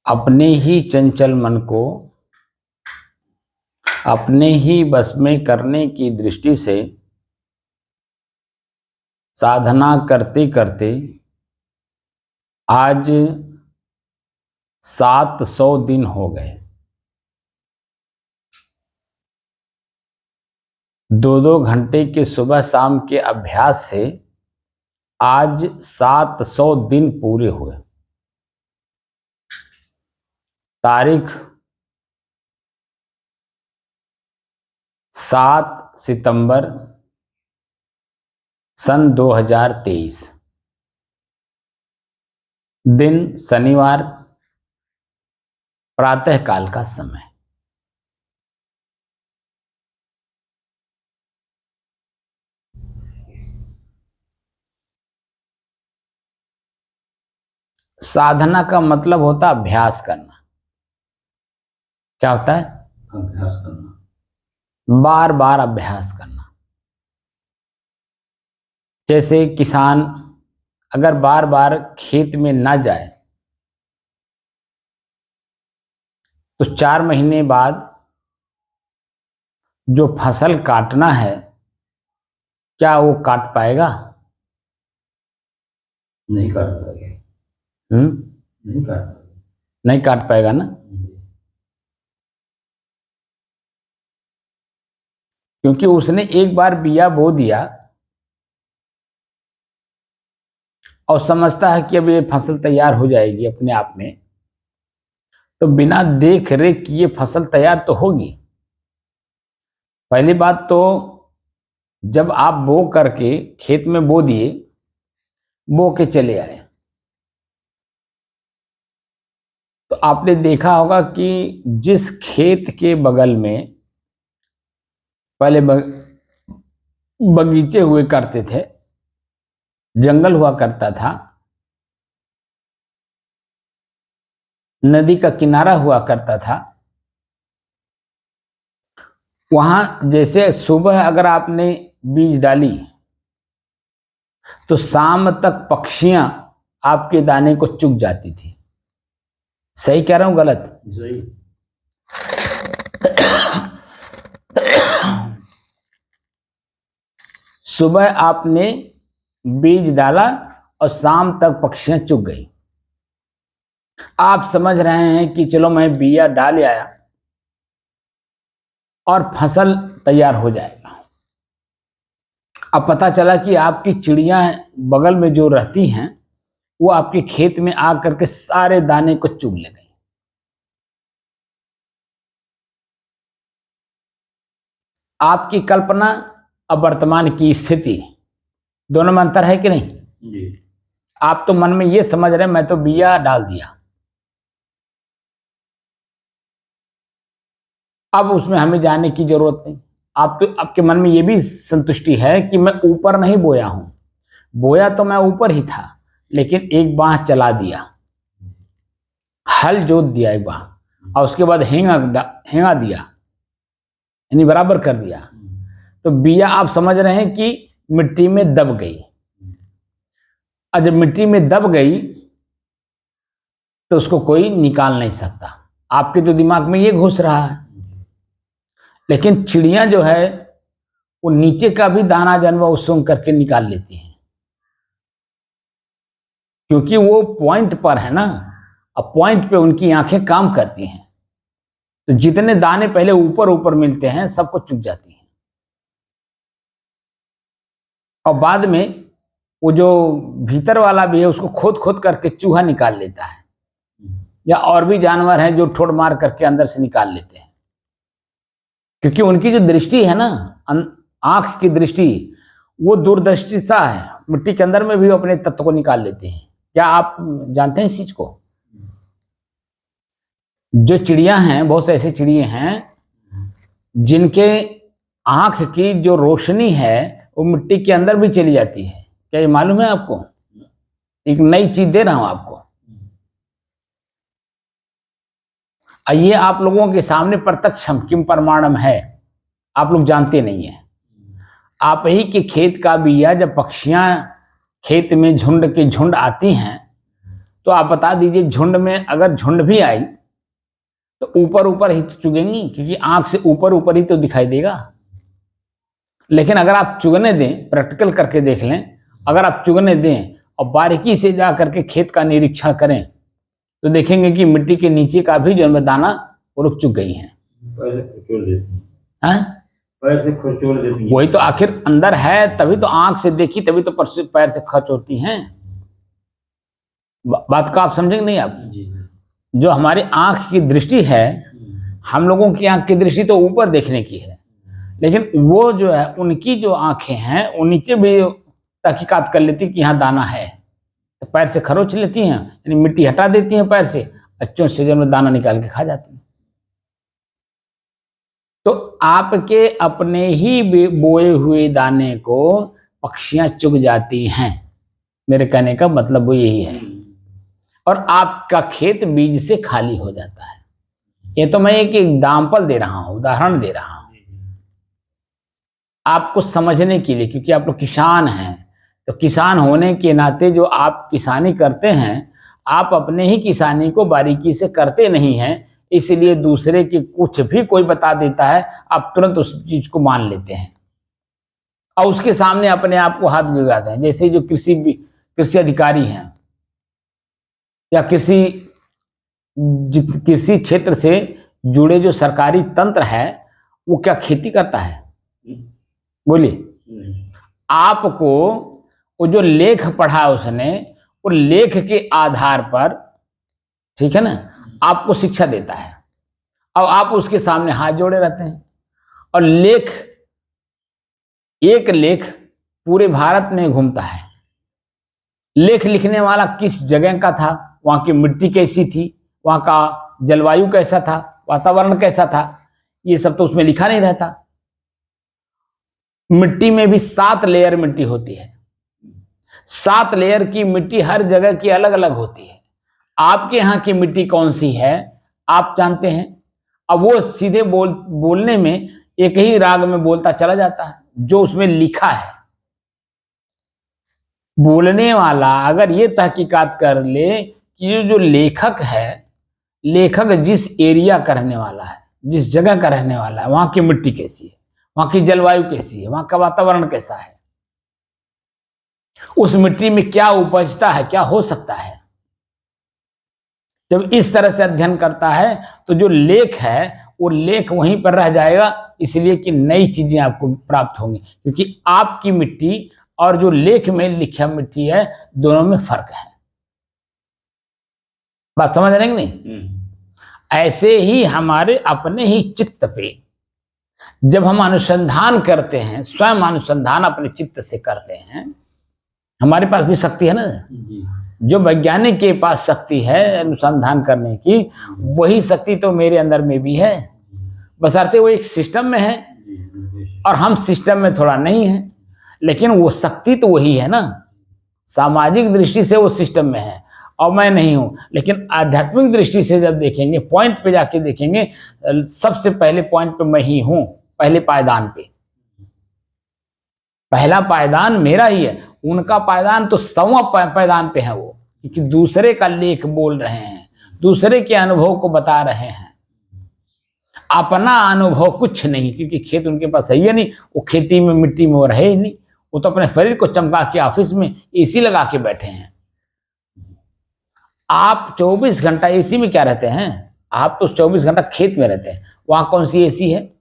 अपने ही चंचल मन को अपने ही बस में करने की दृष्टि से साधना करते करते आज 700 दिन हो गए। 2-2 घंटे के सुबह शाम के अभ्यास से आज 700 दिन पूरे हुए। तारीख 7 सितंबर सन 2023, दिन शनिवार, प्रातःकाल का समय। साधना का मतलब होता है अभ्यास करना। क्या होता है? अभ्यास करना, बार बार अभ्यास करना। जैसे किसान अगर बार बार खेत में ना जाए तो 4 महीने बाद जो फसल काटना है, क्या वो काट पाएगा? नहीं काट पाएगा। नहीं काट पाएगा। नहीं काट पाएगा ना। क्योंकि उसने एक बार बिया बो दिया और समझता है कि अब ये फसल तैयार हो जाएगी अपने आप में, तो बिना देख रेख किए फसल तैयार तो होगी। पहली बात तो जब आप बो करके खेत में बो दिए, बो के चले आए, तो आपने देखा होगा कि जिस खेत के बगल में पहले बगीचे हुए करते थे, जंगल हुआ करता था, नदी का किनारा हुआ करता था, वहां जैसे सुबह अगर आपने बीज डाली तो शाम तक पक्षियां आपके दाने को चुग जाती थी। सही कह रहा हूं गलत? सही। सुबह आपने बीज डाला और शाम तक पक्षियां चुग गई। आप समझ रहे हैं कि चलो मैं बिया डाल आया और फसल तैयार हो जाएगा। अब पता चला कि आपकी चिड़ियां बगल में जो रहती हैं वो आपके खेत में आकर के सारे दाने को चुग ले गई। आपकी कल्पना और वर्तमान की स्थिति दोनों में अंतर है कि नहीं? जी। आप तो मन में ये समझ रहे हैं मैं तो बिया डाल दिया, अब उसमें हमें जाने की जरूरत नहीं। आप तो आपके मन में ये भी संतुष्टि है कि मैं ऊपर नहीं बोया हूं, बोया तो मैं ऊपर ही था, लेकिन एक बांह चला दिया, हल जोत दिया एक बांह, और उसके बाद हेंगा दिया, यानी बराबर कर दिया। तो बिया आप समझ रहे हैं कि मिट्टी में दब गई, और जब मिट्टी में दब गई तो उसको कोई निकाल नहीं सकता। आपके तो दिमाग में ये घुस रहा है, लेकिन चिड़ियां जो है वो नीचे का भी दाना जानवा उसुम करके निकाल लेती हैं, क्योंकि वो पॉइंट पर है ना, अब पॉइंट पे उनकी आंखें काम करती हैं। तो जितने दाने पहले ऊपर ऊपर मिलते हैं सबको चुग जाती हैं, और बाद में वो जो भीतर वाला भी है उसको खोद खोद करके चूहा निकाल लेता है। या और भी जानवर हैं जो ठोड़ मार करके अंदर से निकाल लेते हैं, क्योंकि उनकी जो दृष्टि है ना, आंख की दृष्टि, वो दूरदर्शिता है। मिट्टी के अंदर में भी वो अपने तत्व को निकाल लेते हैं। क्या आप जानते हैं इस चीज को? जो चिड़िया हैं, बहुत से ऐसे चिड़िए हैं जिनके आंख की जो रोशनी है वो मिट्टी के अंदर भी चली जाती है। क्या ये मालूम है आपको? एक नई चीज दे रहा हूं आपको। ये आप लोगों के सामने प्रत्यक्षम किम प्रमाणम है, आप लोग जानते नहीं है। आप ही के खेत का बिया जब पक्षियां खेत में झुंड के झुंड आती हैं, तो आप बता दीजिए, झुंड में अगर झुंड भी आई तो ऊपर ऊपर ही तो चुगेंगी, क्योंकि आंख से ऊपर ऊपर ही तो दिखाई देगा। लेकिन अगर आप चुगने दें, प्रैक्टिकल करके देख लें, अगर आप चुगने दें और बारीकी से जा करके खेत का निरीक्षण करें तो देखेंगे कि मिट्टी के नीचे का भी जो दाना वो रुक चुक गई है। पैर से खर्चोड़ देती हैं। वही तो, आखिर अंदर है तभी तो आंख से देखी, तभी तो पैर से खर्च होती हैं। बात को आप समझेंगे नहीं आप? जो हमारी आंख की दृष्टि है, हम लोगों की आंख की दृष्टि तो ऊपर देखने की है, लेकिन वो जो है उनकी जो आंखें हैं वो नीचे भी तहकीकात कर लेती कि यहाँ दाना है, तो पैर से खरोच लेती हैं, यानी मिट्टी हटा देती हैं पैर से, अच्छों से जब दाना निकाल के खा जाती हैं। तो आपके अपने ही बोए हुए दाने को पक्षियां चुग जाती हैं, मेरे कहने का मतलब वो यही है, और आपका खेत बीज से खाली हो जाता है। ये तो मैं एक एग्जाम्पल दे रहा हूं, उदाहरण दे रहा हूं आपको समझने के लिए, क्योंकि आप लोग किसान हैं। तो किसान होने के नाते जो आप किसानी करते हैं, आप अपने ही किसानी को बारीकी से करते नहीं हैं, इसलिए दूसरे की कुछ भी कोई बता देता है, आप तुरंत उस चीज को मान लेते हैं और उसके सामने अपने आप को हाथ गिराते हैं। जैसे जो कृषि अधिकारी हैं या कृषि क्षेत्र से जुड़े जो सरकारी तंत्र है, वो क्या खेती करता है? बोलिए। आपको वो जो लेख पढ़ा उसने, वो लेख के आधार पर, ठीक है ना, आपको शिक्षा देता है, अब आप उसके सामने हाथ जोड़े रहते हैं। और एक लेख पूरे भारत में घूमता है। लेख लिखने वाला किस जगह का था, वहां की मिट्टी कैसी थी, वहां का जलवायु कैसा था, वातावरण कैसा था, ये सब तो उसमें लिखा नहीं रहता। मिट्टी में भी 7 लेयर मिट्टी होती है। 7 लेयर की मिट्टी हर जगह की अलग अलग होती है। आपके यहाँ की मिट्टी कौन सी है आप जानते हैं। अब वो सीधे बोलने में एक ही राग में बोलता चला जाता है जो उसमें लिखा है। बोलने वाला अगर ये तहकीकात कर ले कि ये जो लेखक है, लेखक जिस एरिया का रहने वाला है, जिस जगह का रहने वाला है, वहां की मिट्टी कैसी है, वहां की जलवायु कैसी है, वहां का वातावरण कैसा है, उस मिट्टी में क्या उपजता है, क्या हो सकता है, जब इस तरह से अध्ययन करता है तो जो लेख है वो लेख वहीं पर रह जाएगा, इसलिए कि नई चीजें आपको प्राप्त होंगी। क्योंकि आपकी मिट्टी और जो लेख में लिखा मिट्टी है, दोनों में फर्क है। बात समझ रहे हैं कि नहीं? ऐसे ही हमारे अपने ही चित्त पे जब हम अनुसंधान करते हैं, स्वयं अनुसंधान अपने चित्त से करते हैं, हमारे पास भी शक्ति है ना, जो वैज्ञानिक के पास शक्ति है अनुसंधान करने की, वही शक्ति तो मेरे अंदर में भी है, बशर्ते वो एक सिस्टम में है और हम सिस्टम में थोड़ा नहीं है, लेकिन वो शक्ति तो वही है ना। सामाजिक दृष्टि से वो सिस्टम में है और मैं नहीं हूं, लेकिन आध्यात्मिक दृष्टि से जब देखेंगे, पॉइंट पे जाके देखेंगे, सबसे पहले पॉइंट पे मैं ही हूं, पहले पायदान पे। पहला पायदान मेरा ही है, उनका पायदान तो 100वां पायदान पे है वो, क्योंकि दूसरे का लेख बोल रहे हैं, दूसरे के अनुभव को बता रहे हैं, अपना अनुभव कुछ नहीं, क्योंकि खेत उनके पास है ही नहीं, वो खेती में मिट्टी में वो रहे ही नहीं, वो तो अपने शरीर को चमका के ऑफिस में एसी लगा के बैठे हैं। आप 24 घंटा एसी में क्या रहते हैं? आप तो 24 घंटा खेत में रहते हैं, वहां कौन सी एसी है?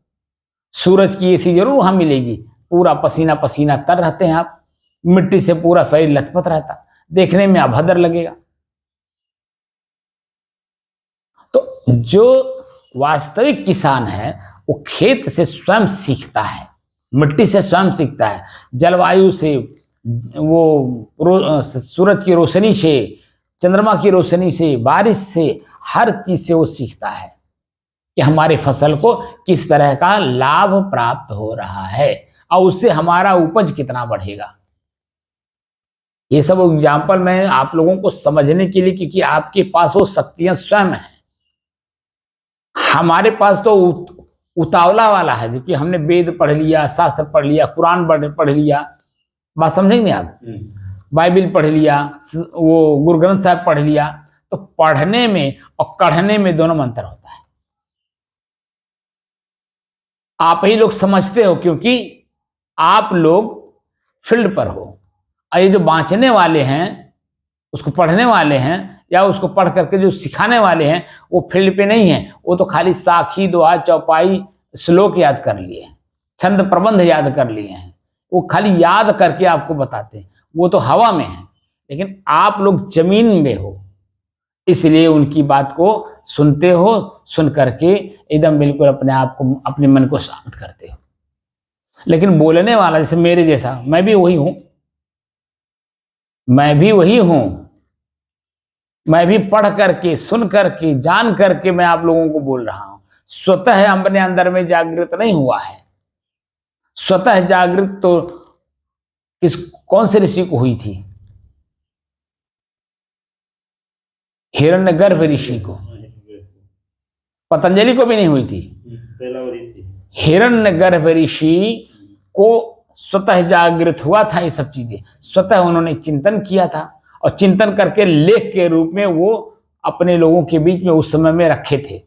सूरज की एसी जरूर वहां मिलेगी, पूरा पसीना पसीना तर रहते हैं आप, मिट्टी से पूरा शरीर लथपथ रहता, देखने में अभद्र लगेगा। जो वास्तविक किसान है वो खेत से स्वयं सीखता है, मिट्टी से स्वयं सीखता है, जलवायु से, सूरज की रोशनी से, चंद्रमा की रोशनी से, बारिश से, हर चीज से वो सीखता है कि हमारी फसल को किस तरह का लाभ प्राप्त हो रहा है और उससे हमारा उपज कितना बढ़ेगा। ये सब एग्जाम्पल मैं आप लोगों को समझने के लिए, क्योंकि आपके पास वो शक्तियां स्वयं हैं। हमारे पास तो उतावला वाला है, क्योंकि हमने वेद पढ़ लिया, शास्त्र पढ़ लिया, कुरान पढ़ लिया, बात समझेंगे आप, बाइबिल पढ़ लिया, वो गुरु ग्रंथ साहब पढ़ लिया। तो पढ़ने में और कढ़ने में दोनों में अंतर होता है। आप ही लोग समझते हो क्योंकि आप लोग फील्ड पर हो, और ये जो बांचने वाले हैं, उसको पढ़ने वाले हैं, या उसको पढ़ करके जो सिखाने वाले हैं, वो फील्ड पे नहीं है। वो तो खाली साखी, दोहा, चौपाई, श्लोक याद कर लिए हैं, छंद प्रबंध याद कर लिए हैं, वो खाली याद करके आपको बताते हैं, वो तो हवा में है। लेकिन आप लोग जमीन में हो, इसलिए उनकी बात को सुनते हो, सुन करके एकदम बिल्कुल अपने आप को, अपने मन को शांत करते हो। लेकिन बोलने वाला, जैसे मेरे जैसा, मैं भी वही हूं, मैं भी पढ़ करके, सुन करके, जान करके मैं आप लोगों को बोल रहा हूं। स्वतः अपने अंदर में जागृत नहीं हुआ है। स्वतः जागृत तो कौन से ऋषि को हुई थी? हिरण्यगर्भ ऋषि को, पतंजलि को भी नहीं हुई थी। हिरण्यगर्भ ऋषि को स्वतः जागृत हुआ था। ये सब चीजें स्वतः उन्होंने चिंतन किया था, और चिंतन करके लेख के रूप में वो अपने लोगों के बीच में उस समय में रखे थे,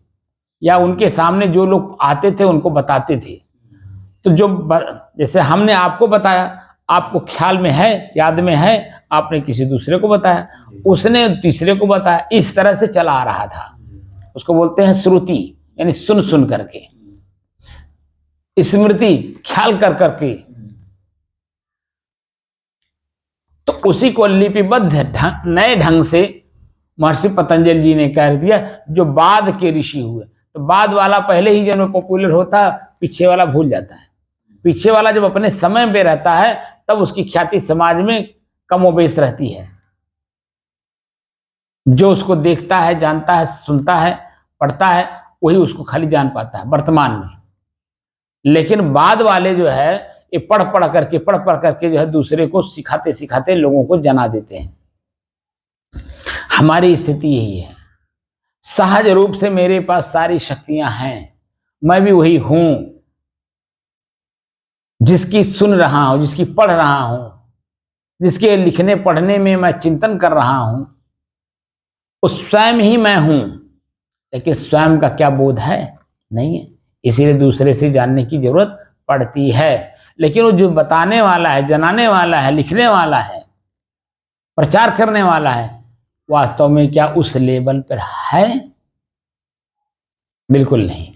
या उनके सामने जो लोग आते थे उनको बताते थे। तो जो जैसे हमने आपको बताया, आपको ख्याल में है, याद में है, आपने किसी दूसरे को बताया, उसने तीसरे को बताया, इस तरह से चला आ रहा था। उसको बोलते हैं श्रुति, यानी सुन सुन करके, स्मृति ख्याल कर करके। तो उसी को लिपिबद्ध नए ढंग से महर्षि पतंजलि जी ने कह दिया, जो बाद के ऋषि हुए। तो बाद वाला पहले ही जब पॉपुलर होता, पीछे वाला भूल जाता है। पीछे वाला जब अपने समय पे रहता है, तब उसकी ख्याति समाज में कमोबेश रहती है। जो उसको देखता है, जानता है, सुनता है, पढ़ता है, वही उसको खाली जान पाता है वर्तमान में। लेकिन बाद वाले जो है, ये पढ़ पढ़ करके जो है दूसरे को सिखाते सिखाते लोगों को जना देते हैं। हमारी स्थिति यही है। सहज रूप से मेरे पास सारी शक्तियां हैं, मैं भी वही हूं जिसकी सुन रहा हूं, जिसकी पढ़ रहा हूं, जिसके लिखने पढ़ने में मैं चिंतन कर रहा हूं, उस स्वयं ही मैं हूं। लेकिन स्वयं का क्या बोध है? नहीं है। इसीलिए दूसरे से जानने की जरूरत पड़ती है। लेकिन वो जो बताने वाला है, जनाने वाला है, लिखने वाला है, प्रचार करने वाला है, वास्तव में क्या उस लेवल पर है? बिल्कुल नहीं।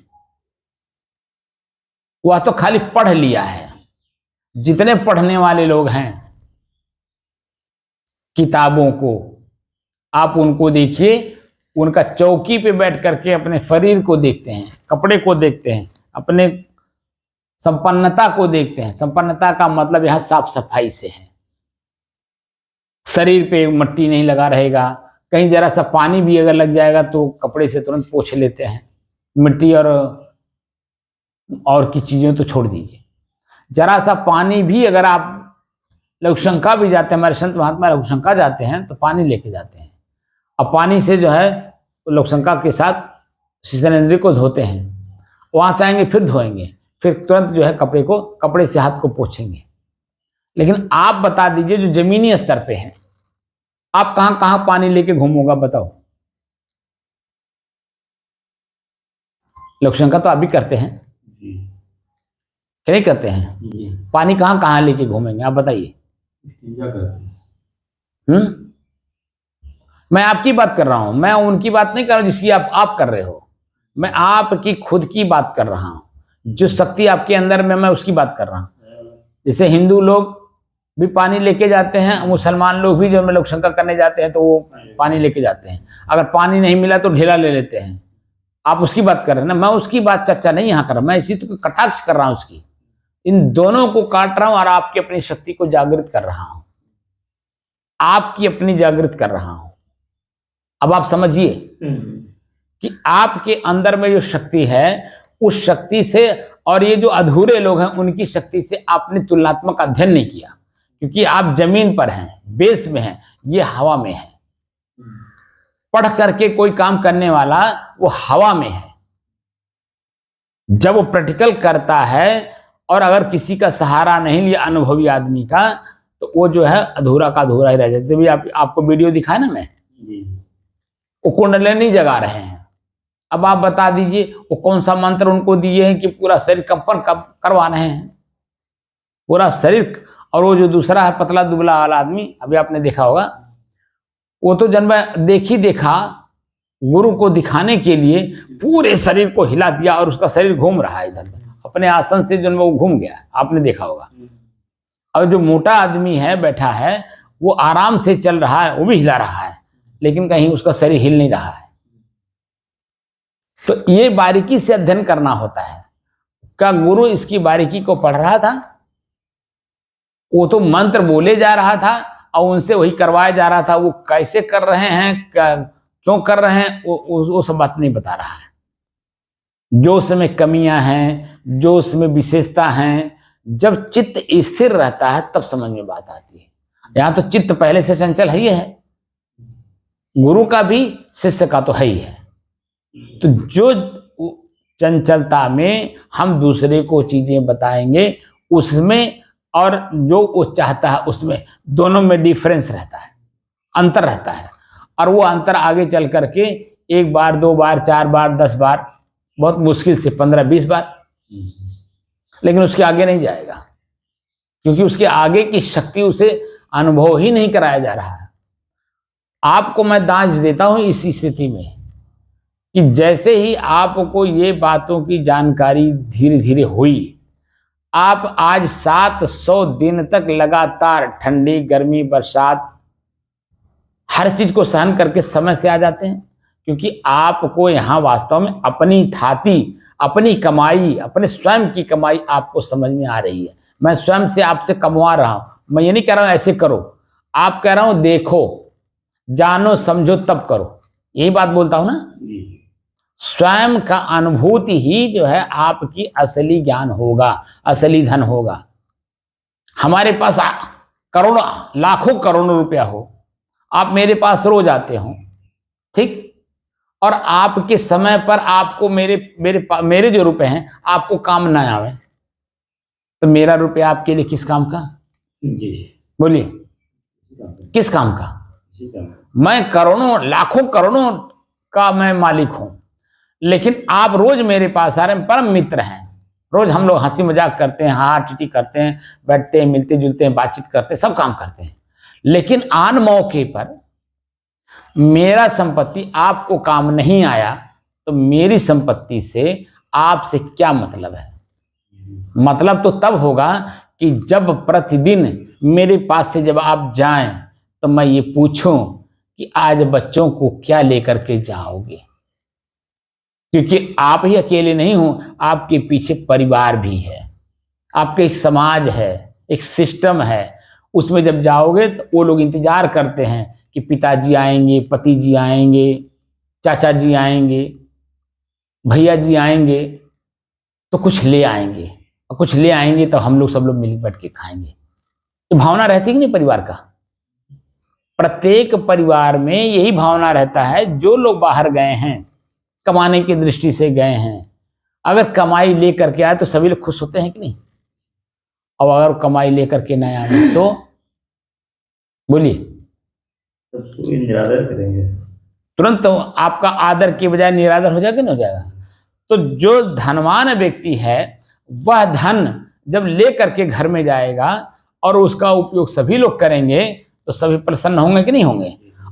वह तो खाली पढ़ लिया है। जितने पढ़ने वाले लोग हैं किताबों को, आप उनको देखिए, उनका चौकी पे बैठ करके अपने शरीर को देखते हैं, कपड़े को देखते हैं, अपने संपन्नता को देखते हैं। संपन्नता का मतलब यहां साफ सफाई से है। शरीर पे मट्टी नहीं लगा रहेगा, कहीं जरा सा पानी भी अगर लग जाएगा तो कपड़े से तुरंत पोंछ लेते हैं। मिट्टी और की चीजें तो छोड़ दीजिए, जरा सा पानी भी अगर आप लघुशंका भी जाते हैं, हमारे संत महात्मा लघुशंका जाते हैं तो पानी लेके जाते हैं, अब पानी से जो है लघुशंका के साथ शिशनेंद्रिय को धोते हैं। वहां से आएंगे फिर धोएंगे, फिर तुरंत जो है कपड़े से हाथ को पोंछेंगे। लेकिन आप बता दीजिए, जो जमीनी स्तर पे है, आप कहां कहां पानी लेके घूमोगा बताओ? लघुशंका तो आप भी करते हैं, क्या नहीं करते हैं? पानी कहां कहां लेके घूमेंगे आप बताइए? मैं आपकी बात कर रहा हूं, मैं उनकी बात नहीं कर रहा हूं जिसकी आप कर रहे हो। मैं आपकी खुद की बात कर रहा हूं, जो शक्ति आपके अंदर में, मैं उसकी बात कर रहा हूं। जैसे हिंदू लोग भी पानी लेके जाते हैं, मुसलमान लोग भी जब लघुशंका करने जाते हैं तो वो पानी लेके जाते हैं। अगर पानी नहीं मिला तो ढेला ले लेते हैं, आप उसकी बात कर रहे हैं ना, मैं उसकी बात चर्चा नहीं यहाँ कर रहा, मैं इसी तो कटाक्ष कर रहा हूं उसकी। इन दोनों को काट रहा हूं और आपकी अपनी शक्ति को जागृत कर रहा हूं, आपकी अपनी जागृत कर रहा हूं। अब आप समझिए कि आपके अंदर में जो शक्ति है, उस शक्ति से और ये जो अधूरे लोग हैं उनकी शक्ति से आपने तुलनात्मक अध्ययन नहीं किया, क्योंकि आप जमीन पर हैं, बेस में हैं, ये हवा में है। पढ़ करके कोई काम करने वाला वो हवा में है। जब वो प्रैक्टिकल करता है और अगर किसी का सहारा नहीं लिया अनुभवी आदमी का, तो वो जो है अधूरा का अधूरा ही रह जाता है। भी आपको वीडियो दिखाया ना मैं, वो कुंडलिनी जगा रहे हैं। अब आप बता दीजिए वो कौन सा मंत्र उनको दिए हैं कि पूरा शरीर कंपन करवा रहे हैं, पूरा शरीर। और वो जो दूसरा है पतला दुबला वाला आदमी, अभी आपने देखा होगा, वो तो जन्म देखा गुरु को दिखाने के लिए पूरे शरीर को हिला दिया और उसका शरीर घूम रहा है इधर अपने आसन से, जन्म वो घूम गया, आपने देखा होगा। और जो मोटा आदमी है बैठा है वो आराम से चल रहा है, वो भी हिला रहा है, लेकिन कहीं उसका शरीर हिल नहीं रहा है। तो ये बारीकी से अध्ययन करना होता है। क्या गुरु इसकी बारीकी को पढ़ रहा था? वो तो मंत्र बोले जा रहा था और उनसे वही करवाया जा रहा था। वो कैसे कर रहे हैं, क्यों कर रहे हैं, वो सब बात नहीं बता रहा है। जो उसमें कमियां हैं, जो उसमें विशेषता हैं, जब चित्त स्थिर रहता है तब समझ में बात आती है। यहां तो चित्त पहले से चंचल ही है, गुरु का भी शिष्य का तो है ही है। तो जो चंचलता में हम दूसरे को चीजें बताएंगे उसमें, और जो वो चाहता है उसमें, दोनों में डिफरेंस रहता है, अंतर रहता है। और वो अंतर आगे चल करके 1 बार 2 बार 4 बार 10 बार, बहुत मुश्किल से 15-20 बार, लेकिन उसके आगे नहीं जाएगा, क्योंकि उसके आगे की शक्ति उसे अनुभव ही नहीं कराया जा रहा है। आपको मैं दांच देता हूं इस स्थिति में कि जैसे ही आपको ये बातों की जानकारी धीरे धीरे हुई, आप आज 700 दिन तक लगातार ठंडी गर्मी बरसात हर चीज को सहन करके समय से आ जाते हैं, क्योंकि आपको यहाँ वास्तव में अपनी थाती, अपनी कमाई, अपने स्वयं की कमाई आपको समझ में आ रही है। मैं स्वयं से आपसे कमवा रहा हूं। मैं ये नहीं कह रहा हूं ऐसे करो, आप कह रहा हूं देखो, जानो समझो तब करो, यही बात बोलता हूं ना। स्वयं का अनुभूति ही जो है आपकी असली ज्ञान होगा, असली धन होगा। हमारे पास करोड़ों लाखों करोड़ों रुपया हो, आप मेरे पास रोज आते हो, ठीक, और आपके समय पर आपको मेरे जो रुपए हैं आपको काम ना आवे, तो मेरा रुपया आपके लिए किस काम का? जी बोलिए, किस काम का? मैं करोड़ों लाखों करोड़ों का मैं मालिक हूं, लेकिन आप रोज मेरे पास आ रहे हैं, परम मित्र हैं, रोज हम लोग हंसी मजाक करते हैं, हाँ टीटी करते हैं, बैठते हैं, मिलते जुलते हैं, बातचीत करते हैं, सब काम करते हैं। लेकिन आन मौके पर मेरा संपत्ति आपको काम नहीं आया, तो मेरी संपत्ति से आपसे क्या मतलब है? मतलब तो तब होगा कि जब प्रतिदिन मेरे पास से जब आप जाएं तो मैं ये पूछूं कि आज बच्चों को क्या लेकर के जाओगे, क्योंकि आप ही अकेले नहीं हो, आपके पीछे परिवार भी है, आपके एक समाज है, एक सिस्टम है। उसमें जब जाओगे तो वो लोग इंतजार करते हैं कि पिताजी आएंगे, पति जी आएंगे, चाचा जी आएंगे, भैया जी आएंगे, तो कुछ ले आएंगे, और कुछ ले आएंगे तो हम लोग सब लोग मिल बैठ के खाएंगे। तो भावना रहती कि नहीं परिवार का? प्रत्येक परिवार में यही भावना रहता है। जो लोग बाहर गए हैं, कमाने की दृष्टि से गए हैं, अगर कमाई लेकर के आए तो सभी लोग खुश होते हैं कि नहीं? और अगर कमाई लेकर के नहीं आए तो बोलिए, निरादर करेंगे, तुरंत तो आपका आदर के बजाय निरादर हो जाएगा, नहीं हो जाएगा? तो जो धनवान व्यक्ति है वह धन जब ले करके घर में जाएगा और उसका उपयोग सभी लोग करेंगे तो सभी प्रसन्न होंगे कि नहीं होंगे?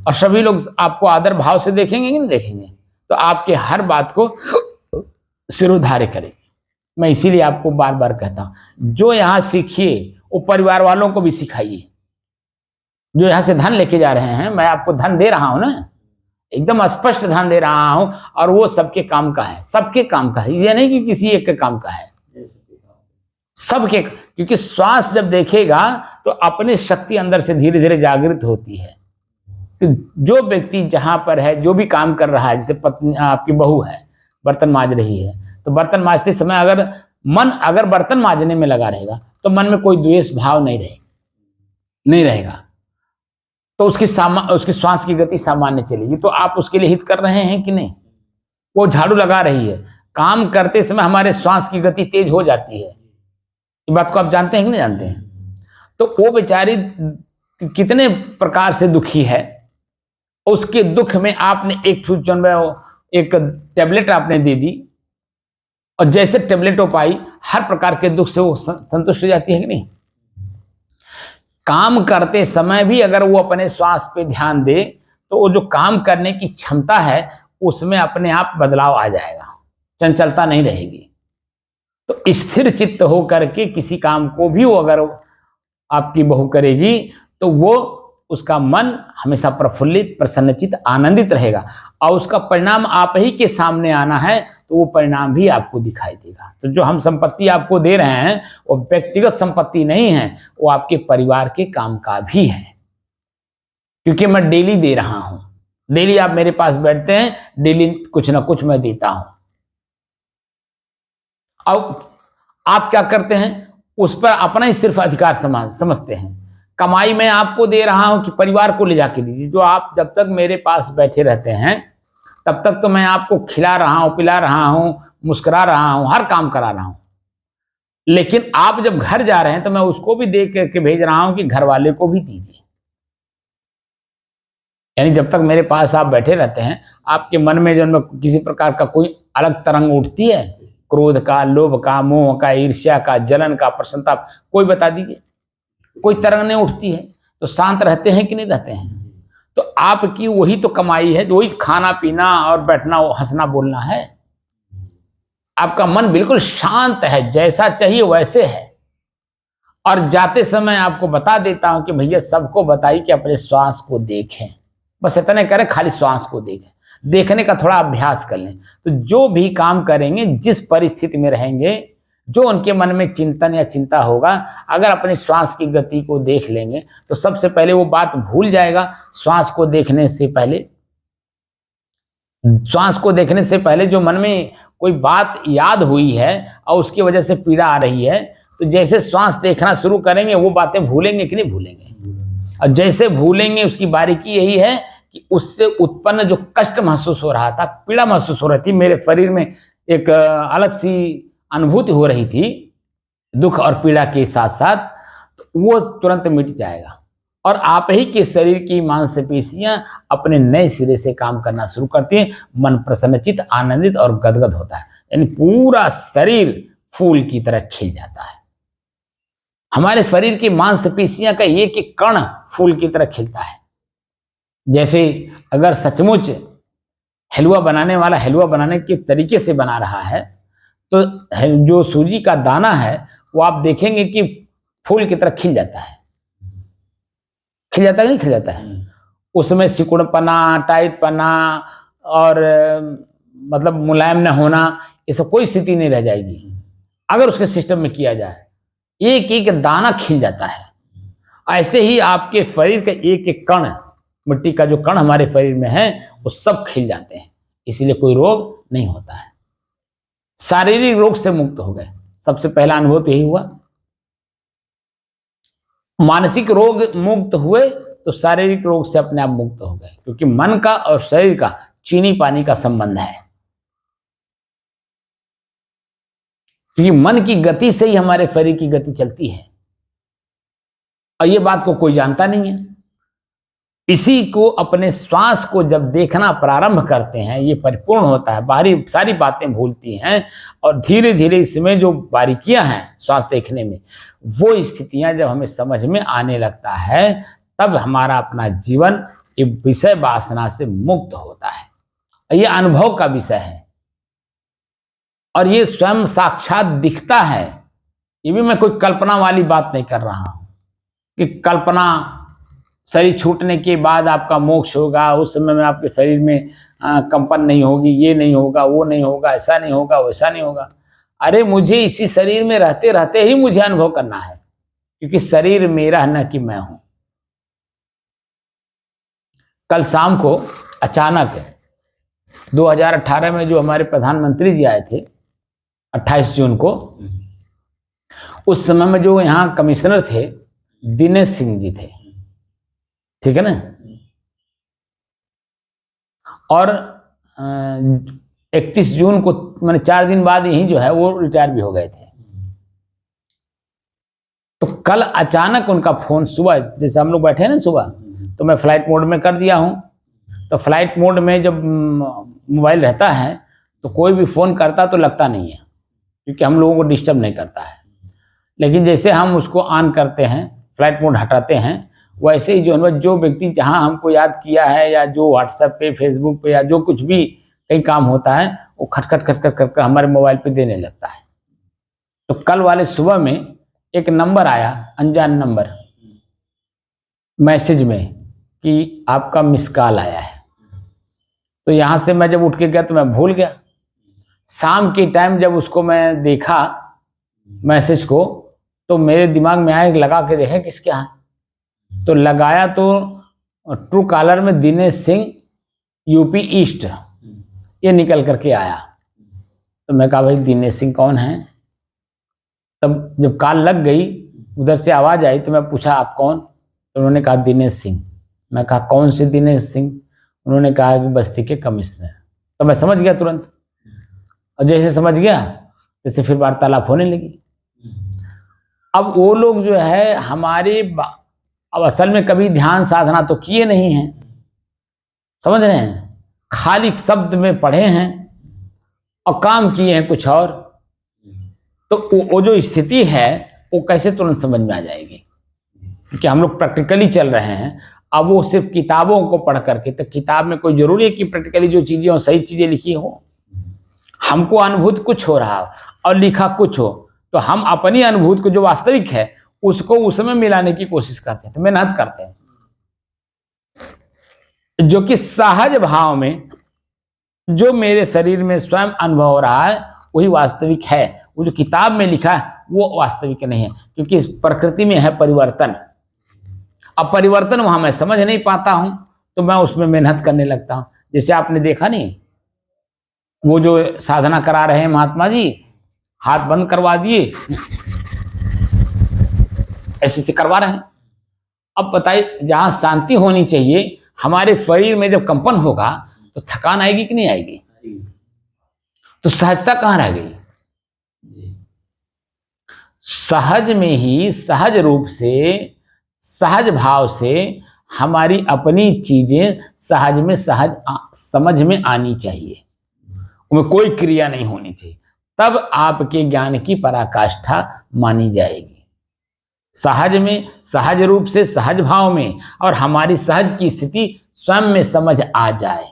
और सभी लोग आपको आदर भाव से देखेंगे कि नहीं देखेंगे? तो आपके हर बात को सिरोधार्य करेंगे। मैं इसीलिए आपको बार बार कहता हूं, जो यहां सीखिए वो परिवार वालों को भी सिखाइए। जो यहां से धन लेके जा रहे हैं, मैं आपको धन दे रहा हूं ना, एकदम स्पष्ट ध्यान दे रहा हूं, और वो सबके काम का है, सबके काम का है, ये नहीं कि किसी एक के काम का है, सबके। क्योंकि श्वास जब देखेगा तो अपनी शक्ति अंदर से धीरे धीरे जागृत होती है। तो जो व्यक्ति जहां पर है, जो भी काम कर रहा है, जैसे पत्नी आपकी बहू है बर्तन मांज रही है, तो बर्तन मांजते समय अगर मन अगर बर्तन मांजने में लगा रहेगा तो मन में कोई द्वेष भाव नहीं रहेगा, तो उसकी श्वास की गति सामान्य चलेगी। तो आप उसके लिए हित कर रहे हैं कि नहीं? वो झाड़ू लगा रही है, काम करते समय हमारे श्वास की गति तेज हो जाती है, ये बात को आप जानते हैं कि नहीं जानते हैं? तो वो बेचारी कितने प्रकार से दुखी है, उसके दुख में आपने एक टेबलेट आपने दे दी, और जैसे टेबलेट वो पाई, हर प्रकार के दुख से वो संतुष्ट हो जाती है कि नहीं? काम करते समय भी अगर वो अपने श्वास पे ध्यान दे तो वो जो काम करने की क्षमता है उसमें अपने आप बदलाव आ जाएगा, चंचलता नहीं रहेगी। तो स्थिर चित्त हो करके किसी काम को भी वो अगर आपकी बहू करेगी तो वो उसका मन हमेशा प्रफुल्लित, प्रसन्नचित, आनंदित रहेगा, और उसका परिणाम आप ही के सामने आना है तो वो परिणाम भी आपको दिखाई देगा। तो जो हम संपत्ति आपको दे रहे हैं वो व्यक्तिगत संपत्ति नहीं है, वो आपके परिवार के काम का भी है, क्योंकि मैं डेली दे रहा हूं, डेली आप मेरे पास बैठते हैं, डेली कुछ ना कुछ मैं देता हूं। अब आप क्या करते हैं, उस पर अपना ही सिर्फ अधिकार समझते हैं। कमाई मैं आपको दे रहा हूं कि परिवार को ले जाके दीजिए, जो आप जब तक मेरे पास बैठे रहते हैं तब तक तो मैं आपको खिला रहा हूं, पिला रहा हूं, मुस्कुरा रहा हूं, हर काम करा रहा हूं। लेकिन आप जब घर जा रहे हैं तो मैं उसको भी देख करके भेज रहा हूं कि घर वाले को भी दीजिए। यानी जब तक मेरे पास आप बैठे रहते हैं, आपके मन में जो किसी प्रकार का कोई अलग तरंग उठती है, क्रोध का, लोभ का, मोह का, ईर्ष्या का, जलन का, प्रसन्नता, कोई बता दीजिए, कोई तरंग नहीं उठती है, तो शांत रहते हैं कि नहीं रहते हैं? तो आपकी वही तो कमाई है, वही खाना पीना और बैठना, हंसना बोलना है। आपका मन बिल्कुल शांत है, जैसा चाहिए वैसे है। और जाते समय आपको बता देता हूं कि भैया सबको बताइए कि अपने श्वास को देखें, बस इतने करें, खाली श्वास को देखें, देखने का थोड़ा अभ्यास कर लें। तो जो भी काम करेंगे, जिस परिस्थिति में रहेंगे, जो उनके मन में चिंतन या चिंता होगा, अगर अपने श्वास की गति को देख लेंगे तो सबसे पहले वो बात भूल जाएगा। श्वास को देखने से पहले जो मन में कोई बात याद हुई है और उसकी वजह से पीड़ा आ रही है, तो जैसे श्वास देखना शुरू करेंगे वो बातें भूलेंगे कि नहीं भूलेंगे? और जैसे भूलेंगे, उसकी बारीकी यही है कि उससे उत्पन्न जो कष्ट महसूस हो रहा था, पीड़ा महसूस हो रही थी, मेरे शरीर में एक अलग सी अनुभूति हो रही थी, दुख और पीड़ा के साथ साथ, तो वो तुरंत मिट जाएगा और आप ही के शरीर की मांसपेशियां अपने नए सिरे से काम करना शुरू करती हैं। मन प्रसन्नचित, आनंदित और गदगद होता है, यानी पूरा शरीर फूल की तरह खिल जाता है। हमारे शरीर की मांसपेशियां का एक एक कण फूल की तरह खिलता है। जैसे अगर सचमुच हलवा बनाने वाला हलवा बनाने के तरीके से बना रहा है, तो जो सूजी का दाना है वो आप देखेंगे कि फूल की तरह खिल जाता है। खिल जाता है, नहीं खिल जाता है? उसमें सिकुड़पना, टाइटपना और मतलब मुलायम न होना, ये सब कोई स्थिति नहीं रह जाएगी अगर उसके सिस्टम में किया जाए। एक एक दाना खिल जाता है। ऐसे ही आपके शरीर का एक एक कण, मिट्टी का जो कण हमारे शरीर में है, वो सब खिल जाते हैं, इसीलिए कोई रोग नहीं होता है। शारीरिक रोग से मुक्त हो गए, सबसे पहला अनुभव तो यही हुआ। मानसिक रोग मुक्त हुए तो शारीरिक रोग से अपने आप मुक्त हो गए, क्योंकि मन का और शरीर का चीनी पानी का संबंध है। क्योंकि मन की गति से ही हमारे शरीर की गति चलती है, और ये बात को कोई जानता नहीं है। इसी को, अपने श्वास को जब देखना प्रारंभ करते हैं, ये परिपूर्ण होता है, बाहरी सारी बातें भूलती हैं, और धीरे धीरे इसमें जो बारीकियां हैं श्वास देखने में, वो स्थितियां जब हमें समझ में आने लगता है, तब हमारा अपना जीवन एक विषय वासना से मुक्त होता है। ये अनुभव का विषय है, और ये स्वयं साक्षात दिखता है। ये भी मैं कोई कल्पना वाली बात नहीं कर रहा हूं कि कल्पना शरीर छूटने के बाद आपका मोक्ष होगा, उस समय में आपके शरीर में कंपन नहीं होगी, ये नहीं होगा, वो नहीं होगा, ऐसा नहीं होगा, वैसा नहीं होगा। अरे मुझे इसी शरीर में रहते रहते ही मुझे अनुभव करना है, क्योंकि शरीर मेरा है, न कि मैं हूं। कल शाम को अचानक 2018 में जो हमारे प्रधानमंत्री जी आए थे 28 जून को, उस समय में जो यहाँ कमिश्नर थे दिनेश सिंह जी थे, ठीक है ना। और 31 जून को मैंने 4 दिन बाद यही जो है वो रिटायर भी हो गए थे। तो कल अचानक उनका फोन सुबह, जैसे हम लोग बैठे हैं ना सुबह, तो मैं फ्लाइट मोड में कर दिया हूं। तो फ्लाइट मोड में जब मोबाइल रहता है तो कोई भी फोन करता तो लगता नहीं है, क्योंकि हम लोगों को डिस्टर्ब नहीं करता है। लेकिन जैसे हम उसको ऑन करते हैं, फ्लाइट मोड हटाते हैं, वैसे ही जो व्यक्ति जहां हमको याद किया है, या जो व्हाट्सएप पे, फेसबुक पे, या जो कुछ भी कई काम होता है, वो खटखट खटखट करके हमारे मोबाइल पे देने लगता है। तो कल वाले सुबह में एक नंबर आया, अनजान नंबर, मैसेज में कि आपका मिस कॉल आया है। तो यहाँ से मैं जब उठ के गया तो मैं भूल गया। शाम के टाइम जब उसको मैं देखा मैसेज को, तो मेरे दिमाग में आया, लगा के देखें किसके यहाँ। तो लगाया तो ट्रू कॉलर में दिनेश सिंह यूपी ईस्ट ये निकल करके आया। तो मैं कहा भाई दिनेश सिंह कौन है। तब जब कॉल लग गई, उधर से आवाज आई, तो मैं पूछा आप कौन। तो उन्होंने कहा दिनेश सिंह। मैं कहा कौन से दिनेश सिंह। उन्होंने कहा कि बस्ती के कमिश्नर। तो मैं समझ गया तुरंत, और जैसे समझ गया जैसे फिर वार्तालाप होने लगी। अब वो लोग जो है हमारे अब असल में कभी ध्यान साधना तो किए नहीं हैं, समझ रहे हैं, खाली शब्द में पढ़े हैं और काम किए हैं कुछ और। तो वो जो स्थिति है वो कैसे तुरंत समझ में आ जाएगी, क्योंकि हम लोग प्रैक्टिकली चल रहे हैं। अब वो सिर्फ किताबों को पढ़ करके, तो किताब में कोई जरूरी है कि प्रैक्टिकली जो चीजें हो, सही चीजें लिखी हो। हमको अनुभूत कुछ हो रहा और लिखा कुछ हो, तो हम अपनी अनुभूति को जो वास्तविक है उसको उसमें मिलाने की कोशिश करते हैं, तो मेहनत करते हैं, जो कि सहज भाव में जो मेरे शरीर में स्वयं अनुभव हो रहा है वही वास्तविक है। वो जो किताब में लिखा है वो वास्तविक नहीं है, क्योंकि इस प्रकृति में है परिवर्तन। अब परिवर्तन वहां मैं समझ नहीं पाता हूं, तो मैं उसमें मेहनत करने लगता हूं। जैसे आपने देखा नहीं, वो जो साधना करा रहे हैं महात्मा जी, हाथ बंद करवा दिए, ऐसे से करवा रहे हैं। अब बताइए, जहां शांति होनी चाहिए, हमारे शरीर में जब कंपन होगा तो थकान आएगी कि नहीं आएगी? तो सहजता कहां रह गई? सहज में ही, सहज रूप से, सहज भाव से हमारी अपनी चीजें सहज में, सहज समझ में आनी चाहिए, उनमें कोई क्रिया नहीं होनी चाहिए। तब आपके ज्ञान की पराकाष्ठा मानी जाएगी। सहज में, सहज रूप से, सहज भाव में, और हमारी सहज की स्थिति स्वयं में समझ आ जाए।